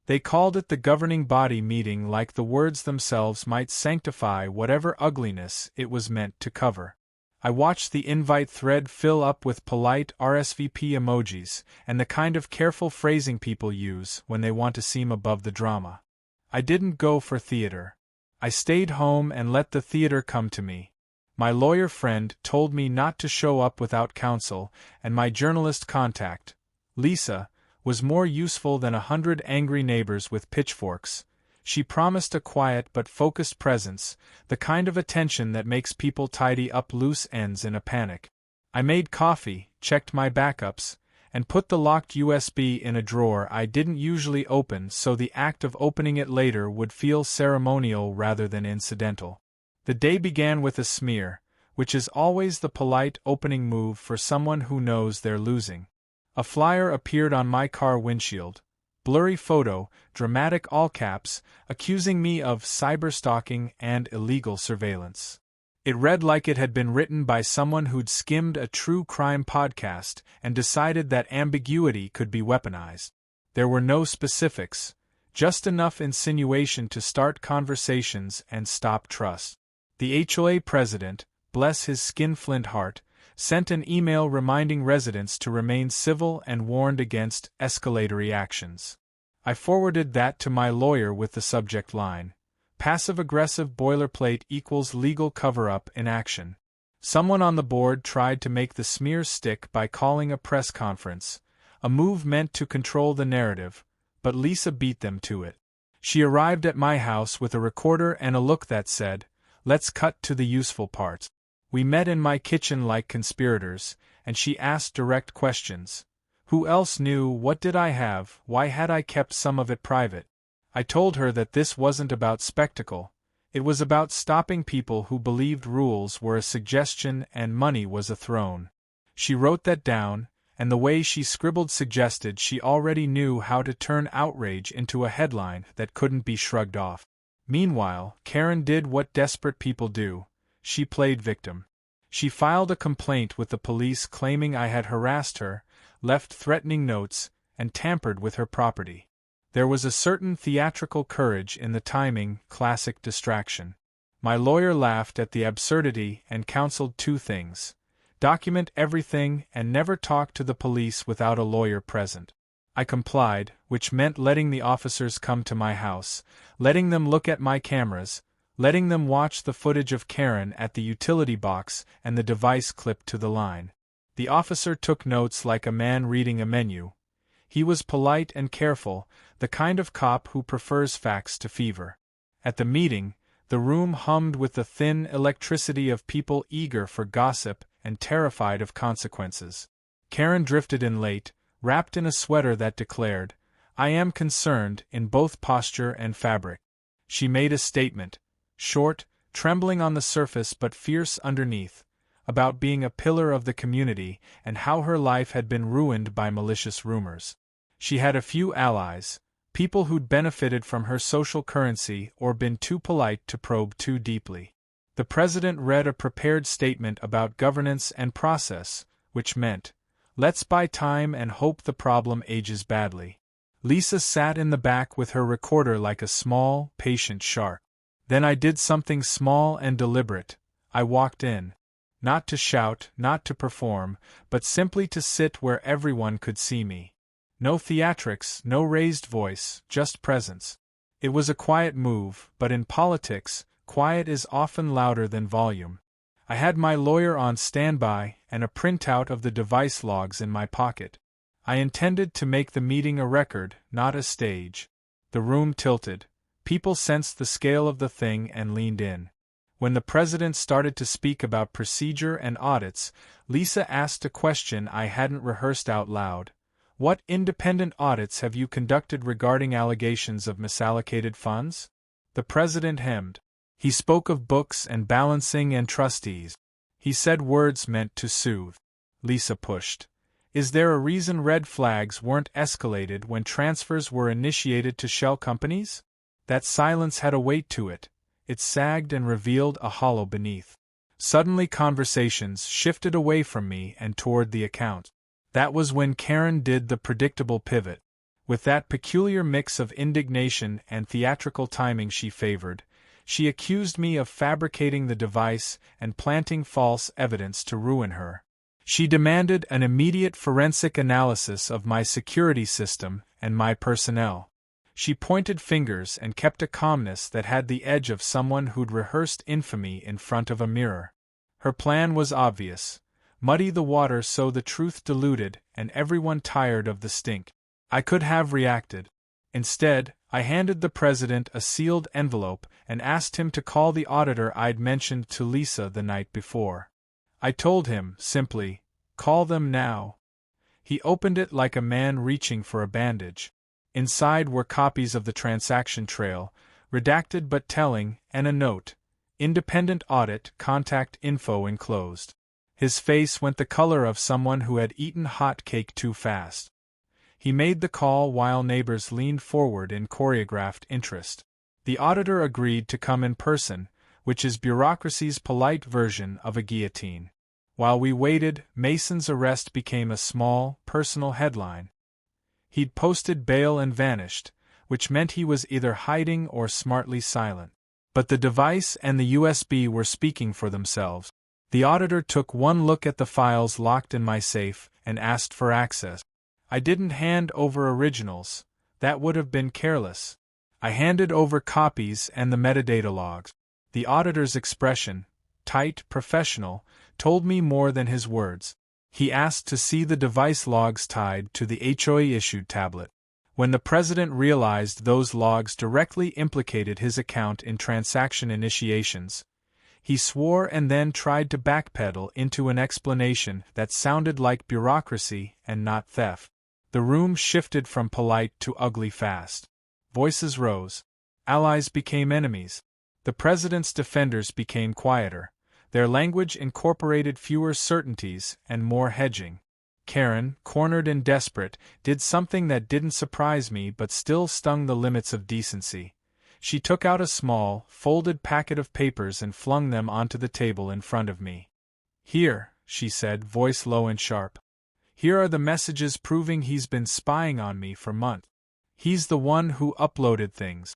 They called it the governing body meeting like the words themselves might sanctify whatever ugliness it was meant to cover. I watched the invite thread fill up with polite RSVP emojis and the kind of careful phrasing people use when they want to seem above the drama. I didn't go for theater. I stayed home and let the theater come to me. My lawyer friend told me not to show up without counsel, and my journalist contact, Lisa, was more useful than 100 angry neighbors with pitchforks. She promised a quiet but focused presence, the kind of attention that makes people tidy up loose ends in a panic. I made coffee, checked my backups, and put the locked USB in a drawer I didn't usually open so the act of opening it later would feel ceremonial rather than incidental. The day began with a smear, which is always the polite opening move for someone who knows they're losing. A flyer appeared on my car windshield. Blurry photo, dramatic all caps, accusing me of cyberstalking and illegal surveillance. It read like it had been written by someone who'd skimmed a true crime podcast and decided that ambiguity could be weaponized. There were no specifics, just enough insinuation to start conversations and stop trust. The HOA president, bless his skinflint heart, sent an email reminding residents to remain civil and warned against escalatory actions. I forwarded that to my lawyer with the subject line, "Passive-aggressive boilerplate equals legal cover-up in action." Someone on the board tried to make the smear stick by calling a press conference, a move meant to control the narrative, but Lisa beat them to it. She arrived at my house with a recorder and a look that said, "Let's cut to the useful parts." We met in my kitchen like conspirators, and she asked direct questions. Who else knew? What did I have? Why had I kept some of it private? I told her that this wasn't about spectacle. It was about stopping people who believed rules were a suggestion and money was a throne. She wrote that down, and the way she scribbled suggested she already knew how to turn outrage into a headline that couldn't be shrugged off. Meanwhile, Karen did what desperate people do. She played victim. She filed a complaint with the police claiming I had harassed her, left threatening notes, and tampered with her property. There was a certain theatrical courage in the timing, classic distraction. My lawyer laughed at the absurdity and counseled two things: document everything and never talk to the police without a lawyer present. I complied, which meant letting the officers come to my house, letting them look at my cameras, letting them watch the footage of Karen at the utility box and the device clipped to the line. The officer took notes like a man reading a menu. He was polite and careful, the kind of cop who prefers facts to fever. At the meeting, the room hummed with the thin electricity of people eager for gossip and terrified of consequences. Karen drifted in late, wrapped in a sweater that declared, "I am concerned," in both posture and fabric. She made a statement. Short, trembling on the surface but fierce underneath. about being a pillar of the community and how her life had been ruined by malicious rumors. She had a few allies, people who'd benefited from her social currency or been too polite to probe too deeply. The president read a prepared statement about governance and process, which meant, let's buy time and hope the problem ages badly. Lisa sat in the back with her recorder like a small, patient shark. Then I did something small and deliberate. I walked in. Not to shout, not to perform, but simply to sit where everyone could see me. No theatrics, no raised voice, just presence. It was a quiet move, but in politics, quiet is often louder than volume. I had my lawyer on standby and a printout of the device logs in my pocket. I intended to make the meeting a record, not a stage. The room tilted. People sensed the scale of the thing and leaned in. When the president started to speak about procedure and audits, Lisa asked a question I hadn't rehearsed out loud. What independent audits have you conducted regarding allegations of misallocated funds? The president hemmed. He spoke of books and balancing and trustees. He said words meant to soothe. Lisa pushed. Is there a reason red flags weren't escalated when transfers were initiated to shell companies? That silence had a weight to it. It sagged and revealed a hollow beneath. Suddenly conversations shifted away from me and toward the account. That was when Karen did the predictable pivot. With that peculiar mix of indignation and theatrical timing she favored, she accused me of fabricating the device and planting false evidence to ruin her. She demanded an immediate forensic analysis of my security system and my personnel. She pointed fingers and kept a calmness that had the edge of someone who'd rehearsed infamy in front of a mirror. Her plan was obvious: muddy the water so the truth diluted and everyone tired of the stink. I could have reacted. Instead, I handed the president a sealed envelope and asked him to call the auditor I'd mentioned to Lisa the night before. I told him, simply, call them now. He opened it like a man reaching for a bandage. Inside were copies of the transaction trail, redacted but telling, and a note, independent audit, contact info enclosed. His face went the color of someone who had eaten hot cake too fast. He made the call while neighbors leaned forward in choreographed interest. The auditor agreed to come in person, which is bureaucracy's polite version of a guillotine. While we waited, Mason's arrest became a small, personal headline. He'd posted bail and vanished, which meant he was either hiding or smartly silent. But the device and the USB were speaking for themselves. The auditor took one look at the files locked in my safe and asked for access. I didn't hand over originals. That would have been careless. I handed over copies and the metadata logs. The auditor's expression, tight, professional, told me more than his words. He asked to see the device logs tied to the HOA-issued tablet. When the president realized those logs directly implicated his account in transaction initiations, he swore and then tried to backpedal into an explanation that sounded like bureaucracy and not theft. The room shifted from polite to ugly fast. Voices rose. Allies became enemies. The president's defenders became quieter. Their language incorporated fewer certainties and more hedging. Karen, cornered and desperate, did something that didn't surprise me but still stung the limits of decency. She took out a small, folded packet of papers and flung them onto the table in front of me. "Here," she said, voice low and sharp. "Here are the messages proving he's been spying on me for months. He's the one who uploaded things.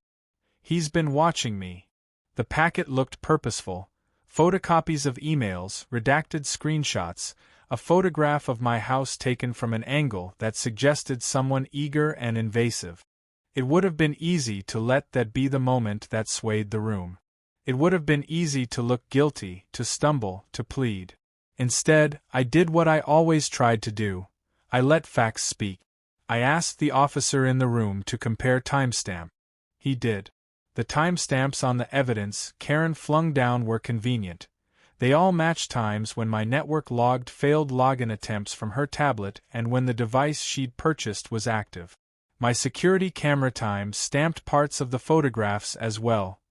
He's been watching me." The packet looked purposeful. Photocopies of emails, redacted screenshots, a photograph of my house taken from an angle that suggested someone eager and invasive. It would have been easy to let that be the moment that swayed the room. It would have been easy to look guilty, to stumble, to plead. Instead, I did what I always tried to do. I let facts speak. I asked the officer in the room to compare timestamp. He did. The timestamps on the evidence Karen flung down were convenient. They all matched times when my network logged failed login attempts from her tablet and when the device she'd purchased was active. My security camera time stamped parts of the photographs as well.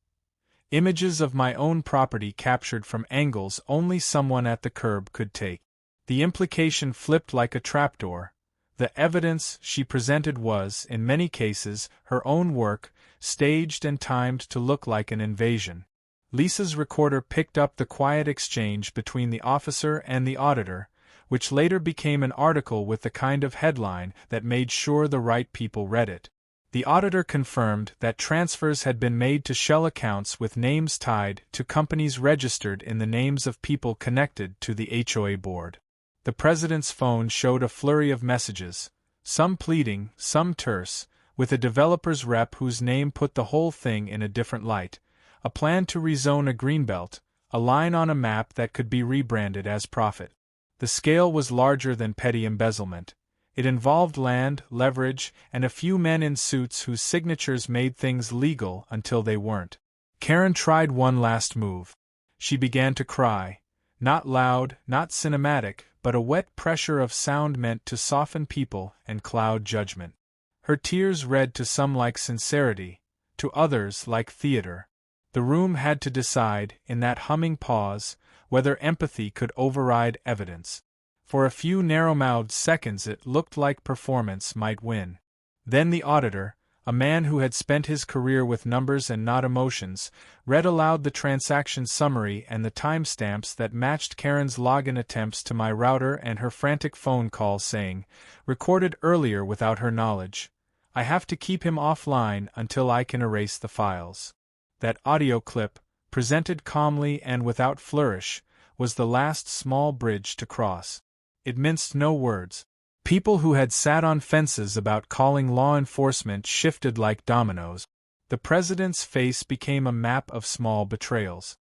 Images of my own property captured from angles only someone at the curb could take. The implication flipped like a trapdoor. The evidence she presented was, in many cases, her own work, staged and timed to look like an invasion. Lisa's recorder picked up the quiet exchange between the officer and the auditor, which later became an article with the kind of headline that made sure the right people read it. The auditor confirmed that transfers had been made to shell accounts with names tied to companies registered in the names of people connected to the HOA board. The president's phone showed a flurry of messages, some pleading, some terse, with a developer's rep whose name put the whole thing in a different light, a plan to rezone a greenbelt, a line on a map that could be rebranded as profit. The scale was larger than petty embezzlement. It involved land, leverage, and a few men in suits whose signatures made things legal until they weren't. Karen tried one last move. She began to cry. Not loud, not cinematic, but a wet pressure of sound meant to soften people and cloud judgment. Her tears read to some like sincerity, to others like theater. The room had to decide, in that humming pause, whether empathy could override evidence. For a few narrow-mouthed seconds it looked like performance might win. Then the auditor, a man who had spent his career with numbers and not emotions, read aloud the transaction summary and the timestamps that matched Karen's login attempts to my router and her frantic phone call saying, recorded earlier without her knowledge, "I have to keep him offline until I can erase the files." That audio clip, presented calmly and without flourish, was the last small bridge to cross. It minced no words. People who had sat on fences about calling law enforcement shifted like dominoes. The president's face became a map of small betrayals.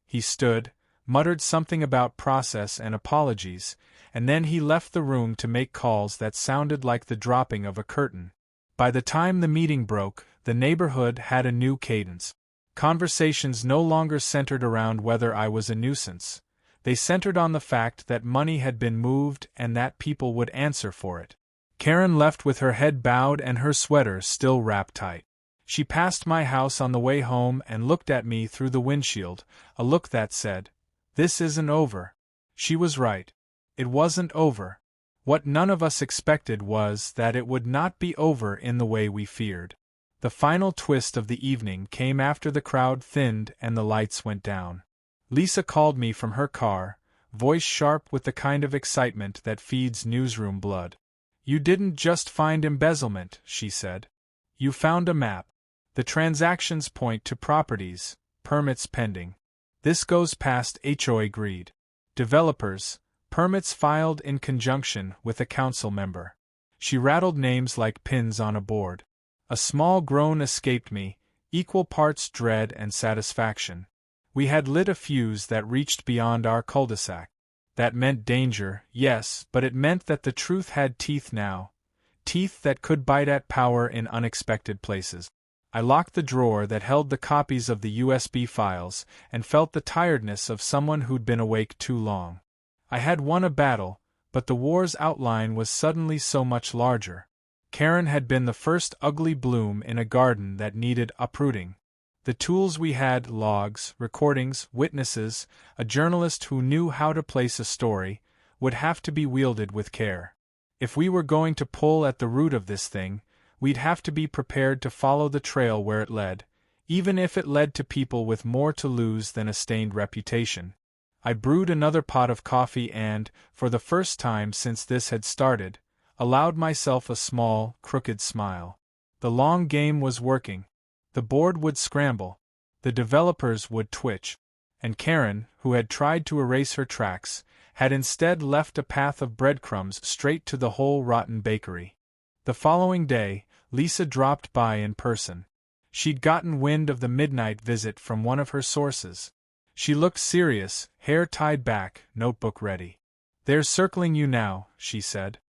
He stood, muttered something about process and apologies, and then he left the room to make calls that sounded like the dropping of a curtain. By the time the meeting broke, the neighborhood had a new cadence. Conversations no longer centered around whether I was a nuisance. They centered on the fact that money had been moved and that people would answer for it. Karen left with her head bowed and her sweater still wrapped tight. She passed my house on the way home and looked at me through the windshield, a look that said, "This isn't over." She was right. It wasn't over. What none of us expected was that it would not be over in the way we feared. The final twist of the evening came after the crowd thinned and the lights went down. Lisa called me from her car, voice sharp with the kind of excitement that feeds newsroom blood. "You didn't just find embezzlement," she said. "You found a map. The transactions point to properties, permits pending. This goes past HOA greed. Developers, permits filed in conjunction with a council member." She rattled names like pins on a board. A small groan escaped me, equal parts dread and satisfaction. We had lit a fuse that reached beyond our cul-de-sac. That meant danger, yes, but it meant that the truth had teeth now. Teeth that could bite at power in unexpected places. I locked the drawer that held the copies of the USB files, and felt the tiredness of someone who'd been awake too long. I had won a battle, but the war's outline was suddenly so much larger. Karen had been the first ugly bloom in a garden that needed uprooting. The tools we had, logs, recordings, witnesses, a journalist who knew how to place a story, would have to be wielded with care. If we were going to pull at the root of this thing, we'd have to be prepared to follow the trail where it led, even if it led to people with more to lose than a stained reputation. I brewed another pot of coffee and, for the first time since this had started, allowed myself a small, crooked smile. The long game was working. The board would scramble. The developers would twitch. And Karen, who had tried to erase her tracks, had instead left a path of breadcrumbs straight to the whole rotten bakery. The following day, Lisa dropped by in person. She'd gotten wind of the midnight visit from one of her sources. She looked serious, hair tied back, notebook ready. "They're circling you now," she said.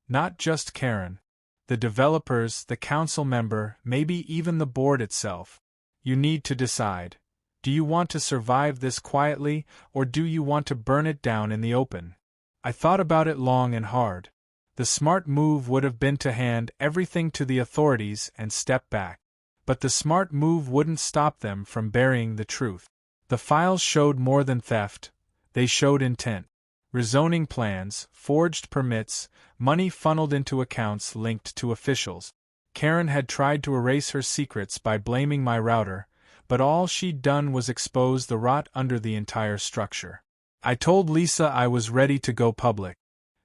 "Not just Karen. The developers, the council member, maybe even the board itself. You need to decide. Do you want to survive this quietly, or do you want to burn it down in the open?" I thought about it long and hard. The smart move would have been to hand everything to the authorities and step back. But the smart move wouldn't stop them from burying the truth. The files showed more than theft, they showed intent. Rezoning plans, forged permits, money funneled into accounts linked to officials. Karen had tried to erase her secrets by blaming my router, but all she'd done was expose the rot under the entire structure. I told Lisa I was ready to go public.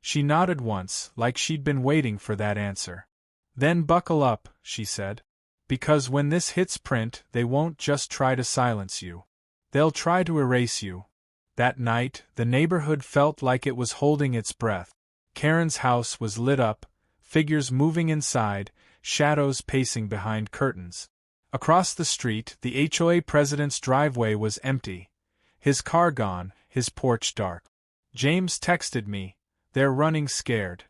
She nodded once, like she'd been waiting for that answer. Then buckle up, she said. Because when this hits print, they won't just try to silence you. They'll try to erase you. That night, the neighborhood felt like it was holding its breath. Karen's house was lit up, figures moving inside, shadows pacing behind curtains. Across the street, the HOA president's driveway was empty. His car gone, his porch dark. James texted me, "They're running scared."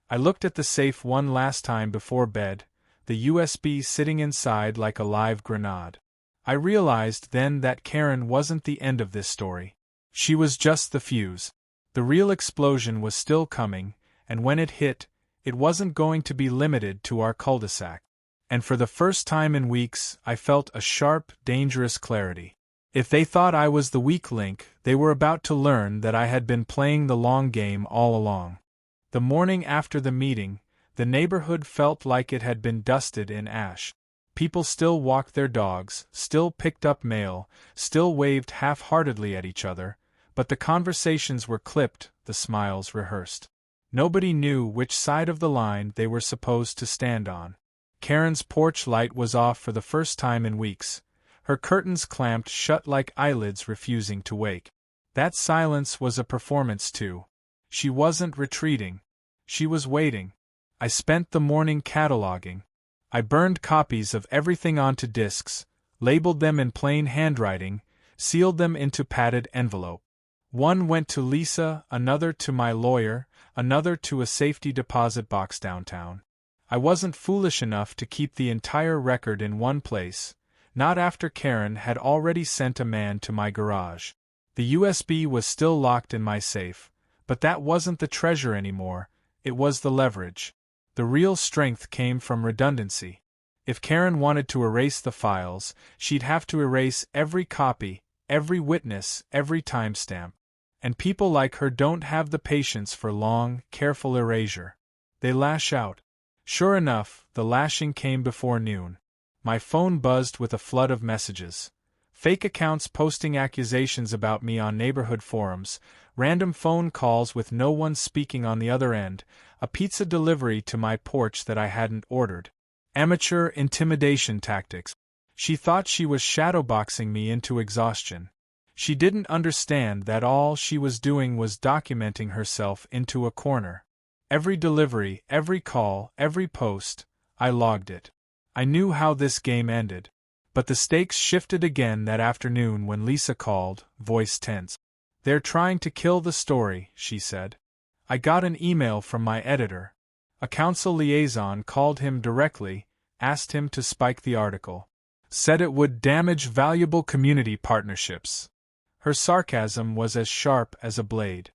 I looked at the safe one last time before bed, the USB sitting inside like a live grenade. I realized then that Karen wasn't the end of this story. She was just the fuse. The real explosion was still coming, and when it hit, it wasn't going to be limited to our cul-de-sac. And for the first time in weeks, I felt a sharp, dangerous clarity. If they thought I was the weak link, they were about to learn that I had been playing the long game all along. The morning after the meeting, the neighborhood felt like it had been dusted in ash. People still walked their dogs, still picked up mail, still waved half-heartedly at each other, but the conversations were clipped, the smiles rehearsed. Nobody knew which side of the line they were supposed to stand on. Karen's porch light was off for the first time in weeks, her curtains clamped shut like eyelids refusing to wake. That silence was a performance too. She wasn't retreating. She was waiting. I spent the morning cataloging. I burned copies of everything onto discs, labeled them in plain handwriting, sealed them into padded envelope. One went to Lisa, another to my lawyer, another to a safety deposit box downtown. I wasn't foolish enough to keep the entire record in one place, not after Karen had already sent a man to my garage. The USB was still locked in my safe, but that wasn't the treasure anymore, it was the leverage. The real strength came from redundancy. If Karen wanted to erase the files, she'd have to erase every copy, every witness, every timestamp. And people like her don't have the patience for long, careful erasure. They lash out. Sure enough, the lashing came before noon. My phone buzzed with a flood of messages. Fake accounts posting accusations about me on neighborhood forums, random phone calls with no one speaking on the other end, a pizza delivery to my porch that I hadn't ordered. Amateur intimidation tactics. She thought she was shadowboxing me into exhaustion. She didn't understand that all she was doing was documenting herself into a corner. Every delivery, every call, every post, I logged it. I knew how this game ended. But the stakes shifted again that afternoon when Lisa called, voice tense. "They're trying to kill the story," she said. I got an email from my editor. A council liaison called him directly, asked him to spike the article. Said it would damage valuable community partnerships. Her sarcasm was as sharp as a blade.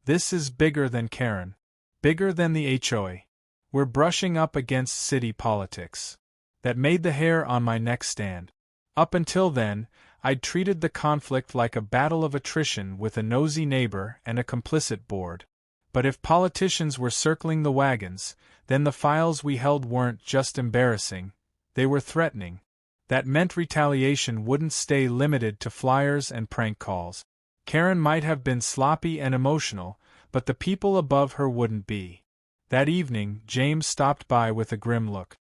This is bigger than Karen. Bigger than the HOA. We're brushing up against city politics. That made the hair on my neck stand. Up until then, I'd treated the conflict like a battle of attrition with a nosy neighbor and a complicit board. But if politicians were circling the wagons, then the files we held weren't just embarrassing, they were threatening. That meant retaliation wouldn't stay limited to flyers and prank calls. Karen might have been sloppy and emotional, but the people above her wouldn't be. That evening, James stopped by with a grim look.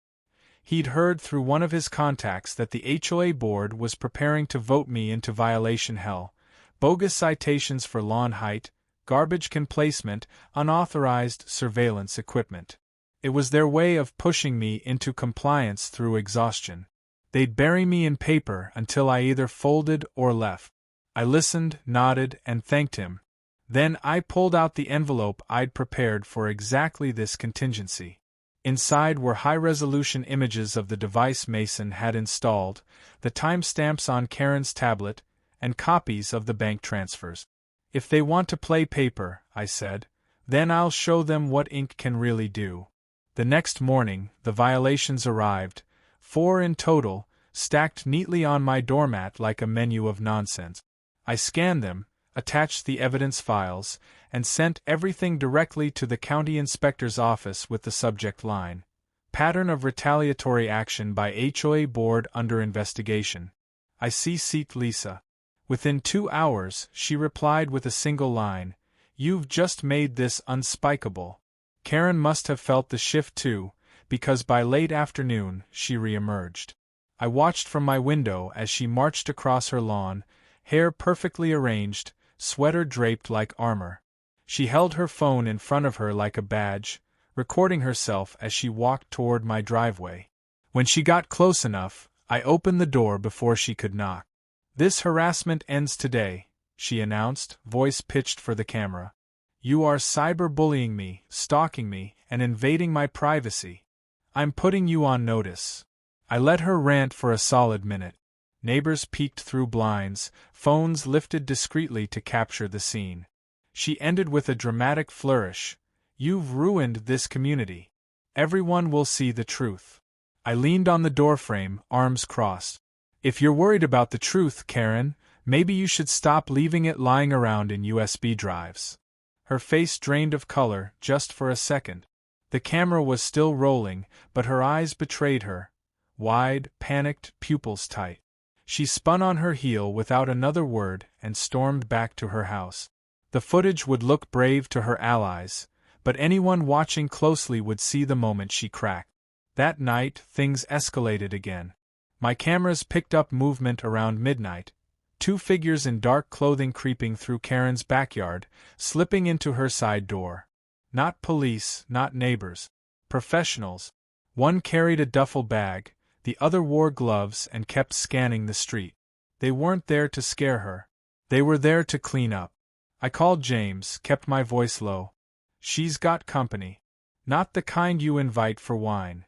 He'd heard through one of his contacts that the HOA board was preparing to vote me into violation hell. Bogus citations for lawn height, garbage can placement, unauthorized surveillance equipment. It was their way of pushing me into compliance through exhaustion. They'd bury me in paper until I either folded or left. I listened, nodded, and thanked him. Then I pulled out the envelope I'd prepared for exactly this contingency. Inside were high-resolution images of the device Mason had installed, the timestamps on Karen's tablet, and copies of the bank transfers. "If they want to play paper," I said, "then I'll show them what ink can really do." The next morning, the violations arrived, 4 in total, stacked neatly on my doormat like a menu of nonsense. I scanned them, attached the evidence files, and sent everything directly to the county inspector's office with the subject line: Pattern of retaliatory action by HOA board under investigation. I CC'd Lisa. Within 2 hours, she replied with a single line: "You've just made this unspikeable." Karen must have felt the shift too, because by late afternoon, she re-emerged. I watched from my window as she marched across her lawn, hair perfectly arranged, sweater draped like armor. She held her phone in front of her like a badge, recording herself as she walked toward my driveway. When she got close enough, I opened the door before she could knock. "This harassment ends today," she announced, voice pitched for the camera. "You are cyberbullying me, stalking me, and invading my privacy. I'm putting you on notice." I let her rant for a solid minute. Neighbors peeked through blinds, phones lifted discreetly to capture the scene. She ended with a dramatic flourish: "You've ruined this community. Everyone will see the truth." I leaned on the doorframe, arms crossed. "If you're worried about the truth, Karen, maybe you should stop leaving it lying around in USB drives." Her face drained of color, just for a second. The camera was still rolling, but her eyes betrayed her. Wide, panicked, pupils tight. She spun on her heel without another word and stormed back to her house. The footage would look brave to her allies, but anyone watching closely would see the moment she cracked. That night, things escalated again. My cameras picked up movement around midnight. 2 figures in dark clothing creeping through Karen's backyard, slipping into her side door. Not police, not neighbors. Professionals. One carried a duffel bag, the other wore gloves and kept scanning the street. They weren't there to scare her. They were there to clean up. I called James, kept my voice low. "She's got company. Not the kind you invite for wine."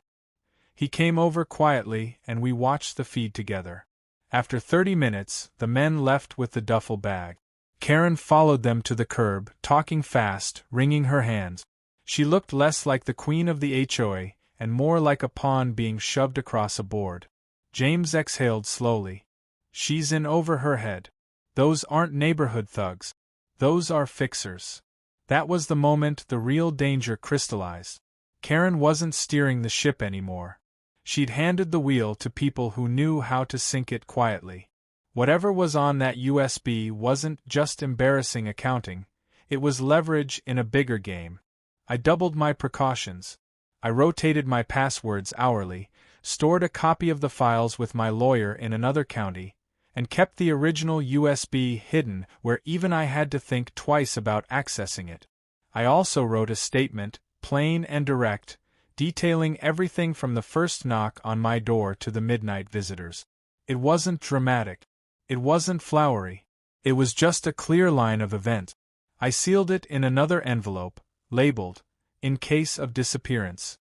He came over quietly, and we watched the feed together. After 30 minutes, the men left with the duffel bag. Karen followed them to the curb, talking fast, wringing her hands. She looked less like the queen of the HOA, and more like a pawn being shoved across a board. James exhaled slowly. "She's in over her head. Those aren't neighborhood thugs. Those are fixers." That was the moment the real danger crystallized. Karen wasn't steering the ship anymore. She'd handed the wheel to people who knew how to sink it quietly. Whatever was on that USB wasn't just embarrassing accounting, it was leverage in a bigger game. I doubled my precautions. I rotated my passwords hourly, stored a copy of the files with my lawyer in another county, and kept the original USB hidden where even I had to think twice about accessing it. I also wrote a statement, plain and direct, detailing everything from the first knock on my door to the midnight visitors. It wasn't dramatic. It wasn't flowery. It was just a clear line of events. I sealed it in another envelope, labeled, "In case of disappearance."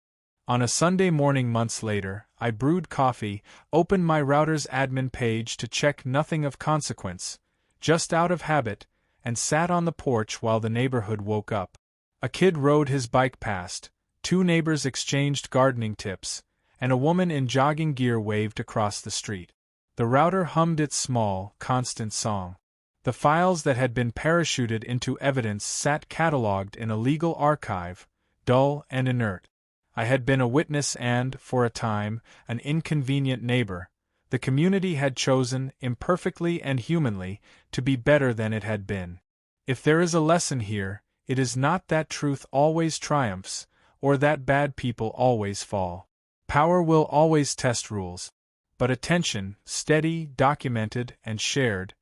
On a Sunday morning months later, I brewed coffee, opened my router's admin page to check nothing of consequence, just out of habit, and sat on the porch while the neighborhood woke up. A kid rode his bike past, 2 neighbors exchanged gardening tips, and a woman in jogging gear waved across the street. The router hummed its small, constant song. The files that had been parachuted into evidence sat catalogued in a legal archive, dull and inert. I had been a witness and, for a time, an inconvenient neighbor. The community had chosen, imperfectly and humanly, to be better than it had been. If there is a lesson here, it is not that truth always triumphs, or that bad people always fall. Power will always test rules. But attention, steady, documented, and shared,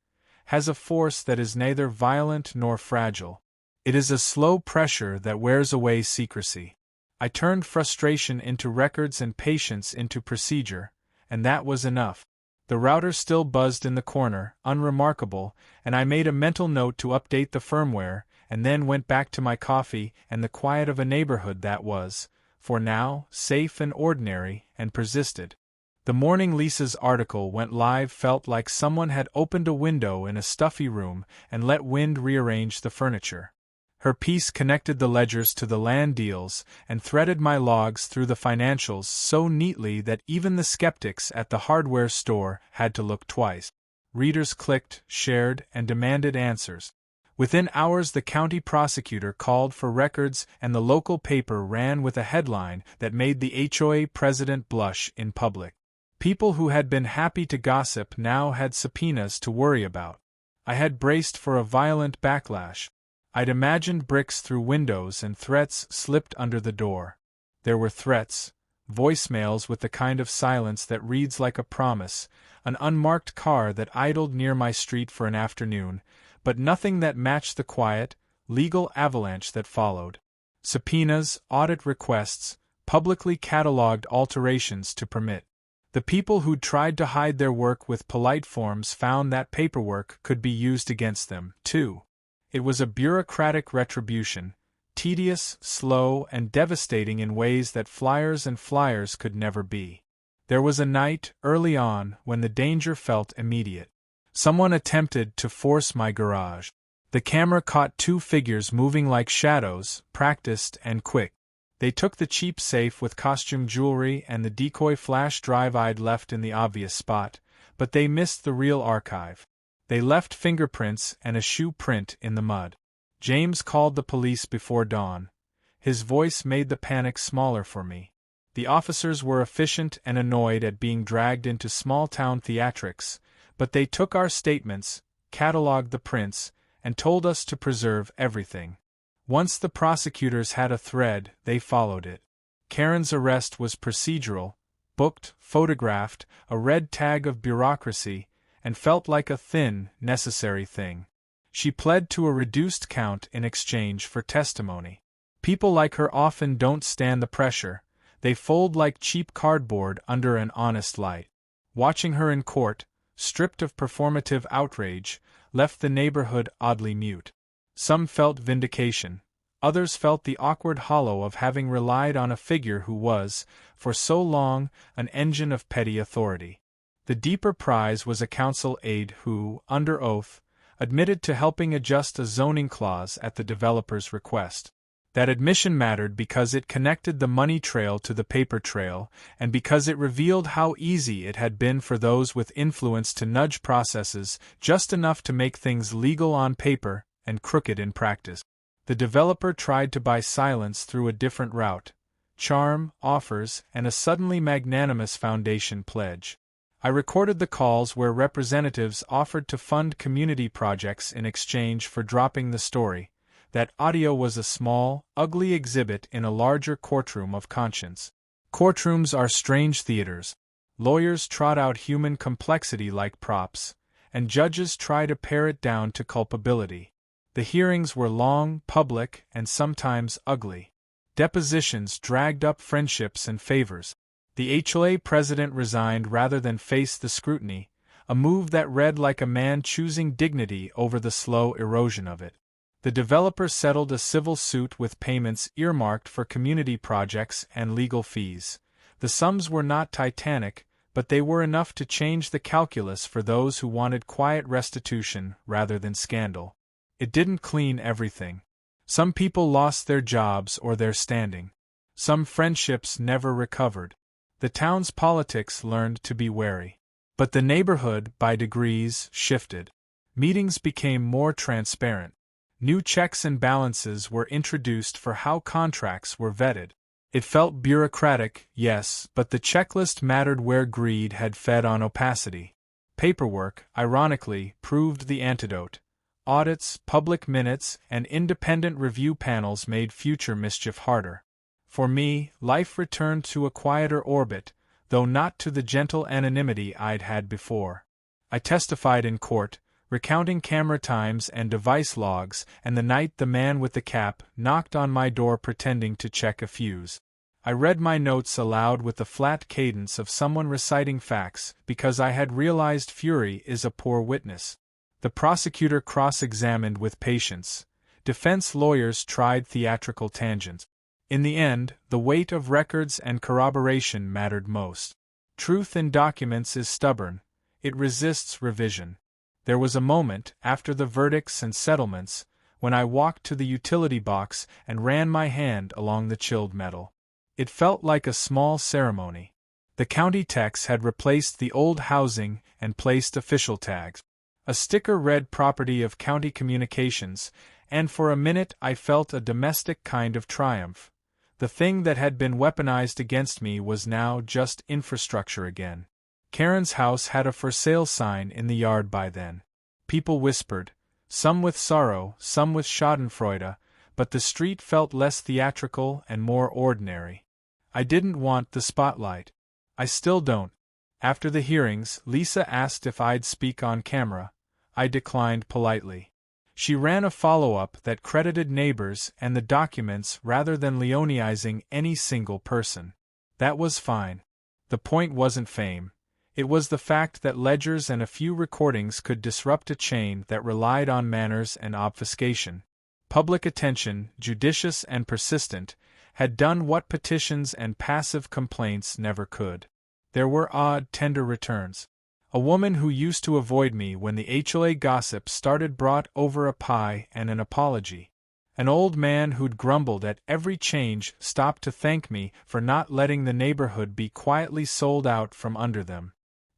has a force that is neither violent nor fragile. It is a slow pressure that wears away secrecy. I turned frustration into records and patience into procedure, and that was enough. The router still buzzed in the corner, unremarkable, and I made a mental note to update the firmware, and then went back to my coffee and the quiet of a neighborhood that was, for now, safe and ordinary, and persisted. The morning Lisa's article went live felt like someone had opened a window in a stuffy room and let wind rearrange the furniture. Her piece connected the ledgers to the land deals and threaded my logs through the financials so neatly that even the skeptics at the hardware store had to look twice. Readers clicked, shared, and demanded answers. Within hours, the county prosecutor called for records, and the local paper ran with a headline that made the HOA president blush in public. People who had been happy to gossip now had subpoenas to worry about. I had braced for a violent backlash. I'd imagined bricks through windows and threats slipped under the door. There were threats, voicemails with the kind of silence that reads like a promise, an unmarked car that idled near my street for an afternoon, but nothing that matched the quiet, legal avalanche that followed. Subpoenas, audit requests, publicly catalogued alterations to permit. The people who'd tried to hide their work with polite forms found that paperwork could be used against them, too. It was a bureaucratic retribution, tedious, slow, and devastating in ways that flyers and flyers could never be. There was a night, early on, when the danger felt immediate. Someone attempted to force my garage. The camera caught two figures moving like shadows, practiced and quick. They took the cheap safe with costume jewelry and the decoy flash drive I'd left in the obvious spot, but they missed the real archive. They left fingerprints and a shoe print in the mud. James called the police before dawn. His voice made the panic smaller for me. The officers were efficient and annoyed at being dragged into small-town theatrics, but they took our statements, catalogued the prints, and told us to preserve everything. Once the prosecutors had a thread, they followed it. Karen's arrest was procedural, booked, photographed, a red tag of bureaucracy, and felt like a thin, necessary thing. She pled to a reduced count in exchange for testimony. People like her often don't stand the pressure. They fold like cheap cardboard under an honest light. Watching her in court, stripped of performative outrage, left the neighborhood oddly mute. Some felt vindication. Others felt the awkward hollow of having relied on a figure who was, for so long, an engine of petty authority. The deeper prize was a council aide who, under oath, admitted to helping adjust a zoning clause at the developer's request. That admission mattered because it connected the money trail to the paper trail, and because it revealed how easy it had been for those with influence to nudge processes just enough to make things legal on paper and crooked in practice. The developer tried to buy silence through a different route: charm, offers, and a suddenly magnanimous foundation pledge. I recorded the calls where representatives offered to fund community projects in exchange for dropping the story. That audio was a small, ugly exhibit in a larger courtroom of conscience. Courtrooms are strange theaters. Lawyers trot out human complexity like props, and judges try to pare it down to culpability. The hearings were long, public, and sometimes ugly. Depositions dragged up friendships and favors. The HOA president resigned rather than face the scrutiny, a move that read like a man choosing dignity over the slow erosion of it. The developer settled a civil suit with payments earmarked for community projects and legal fees. The sums were not titanic, but they were enough to change the calculus for those who wanted quiet restitution rather than scandal. It didn't clean everything. Some people lost their jobs or their standing. Some friendships never recovered. The town's politics learned to be wary. But the neighborhood, by degrees, shifted. Meetings became more transparent. New checks and balances were introduced for how contracts were vetted. It felt bureaucratic, yes, but the checklist mattered where greed had fed on opacity. Paperwork, ironically, proved the antidote. Audits, public minutes, and independent review panels made future mischief harder. For me, life returned to a quieter orbit, though not to the gentle anonymity I'd had before. I testified in court, recounting camera times and device logs, and the night the man with the cap knocked on my door pretending to check a fuse. I read my notes aloud with the flat cadence of someone reciting facts, because I had realized fury is a poor witness. The prosecutor cross-examined with patience. Defense lawyers tried theatrical tangents. In the end, the weight of records and corroboration mattered most. Truth in documents is stubborn. It resists revision. There was a moment, after the verdicts and settlements, when I walked to the utility box and ran my hand along the chilled metal. It felt like a small ceremony. The county techs had replaced the old housing and placed official tags. A sticker read "Property of County Communications," and for a minute I felt a domestic kind of triumph. The thing that had been weaponized against me was now just infrastructure again. Karen's house had a for sale sign in the yard by then. People whispered, some with sorrow, some with schadenfreude, but the street felt less theatrical and more ordinary. I didn't want the spotlight. I still don't. After the hearings, Lisa asked if I'd speak on camera. I declined politely. She ran a follow-up that credited neighbors and the documents rather than leonizing any single person. That was fine. The point wasn't fame. It was the fact that ledgers and a few recordings could disrupt a chain that relied on manners and obfuscation. Public attention, judicious and persistent, had done what petitions and passive complaints never could. There were odd, tender returns. A woman who used to avoid me when the HOA gossip started brought over a pie and an apology. An old man who'd grumbled at every change stopped to thank me for not letting the neighborhood be quietly sold out from under them.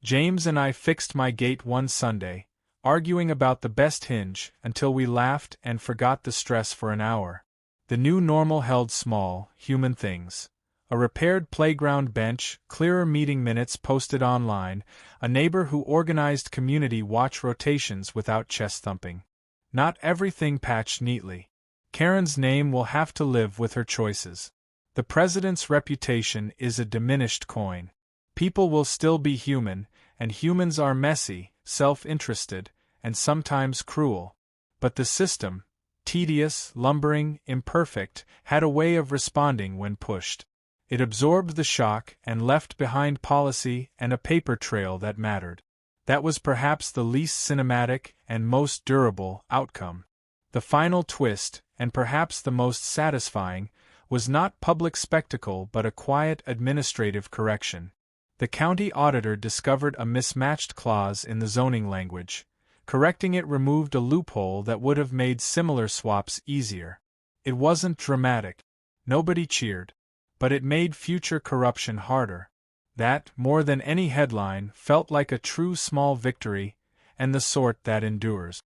James and I fixed my gate one Sunday, arguing about the best hinge until we laughed and forgot the stress for an hour. The new normal held small, human things. A repaired playground bench, clearer meeting minutes posted online, a neighbor who organized community watch rotations without chest thumping. Not everything patched neatly. Karen's name will have to live with her choices. The president's reputation is a diminished coin. People will still be human, and humans are messy, self-interested, and sometimes cruel. But the system, tedious, lumbering, imperfect, had a way of responding when pushed. It absorbed the shock and left behind policy and a paper trail that mattered. That was perhaps the least cinematic and most durable outcome. The final twist, and perhaps the most satisfying, was not public spectacle but a quiet administrative correction. The county auditor discovered a mismatched clause in the zoning language. Correcting it removed a loophole that would have made similar swaps easier. It wasn't dramatic. Nobody cheered. But it made future corruption harder. That, more than any headline, felt like a true small victory, and the sort that endures.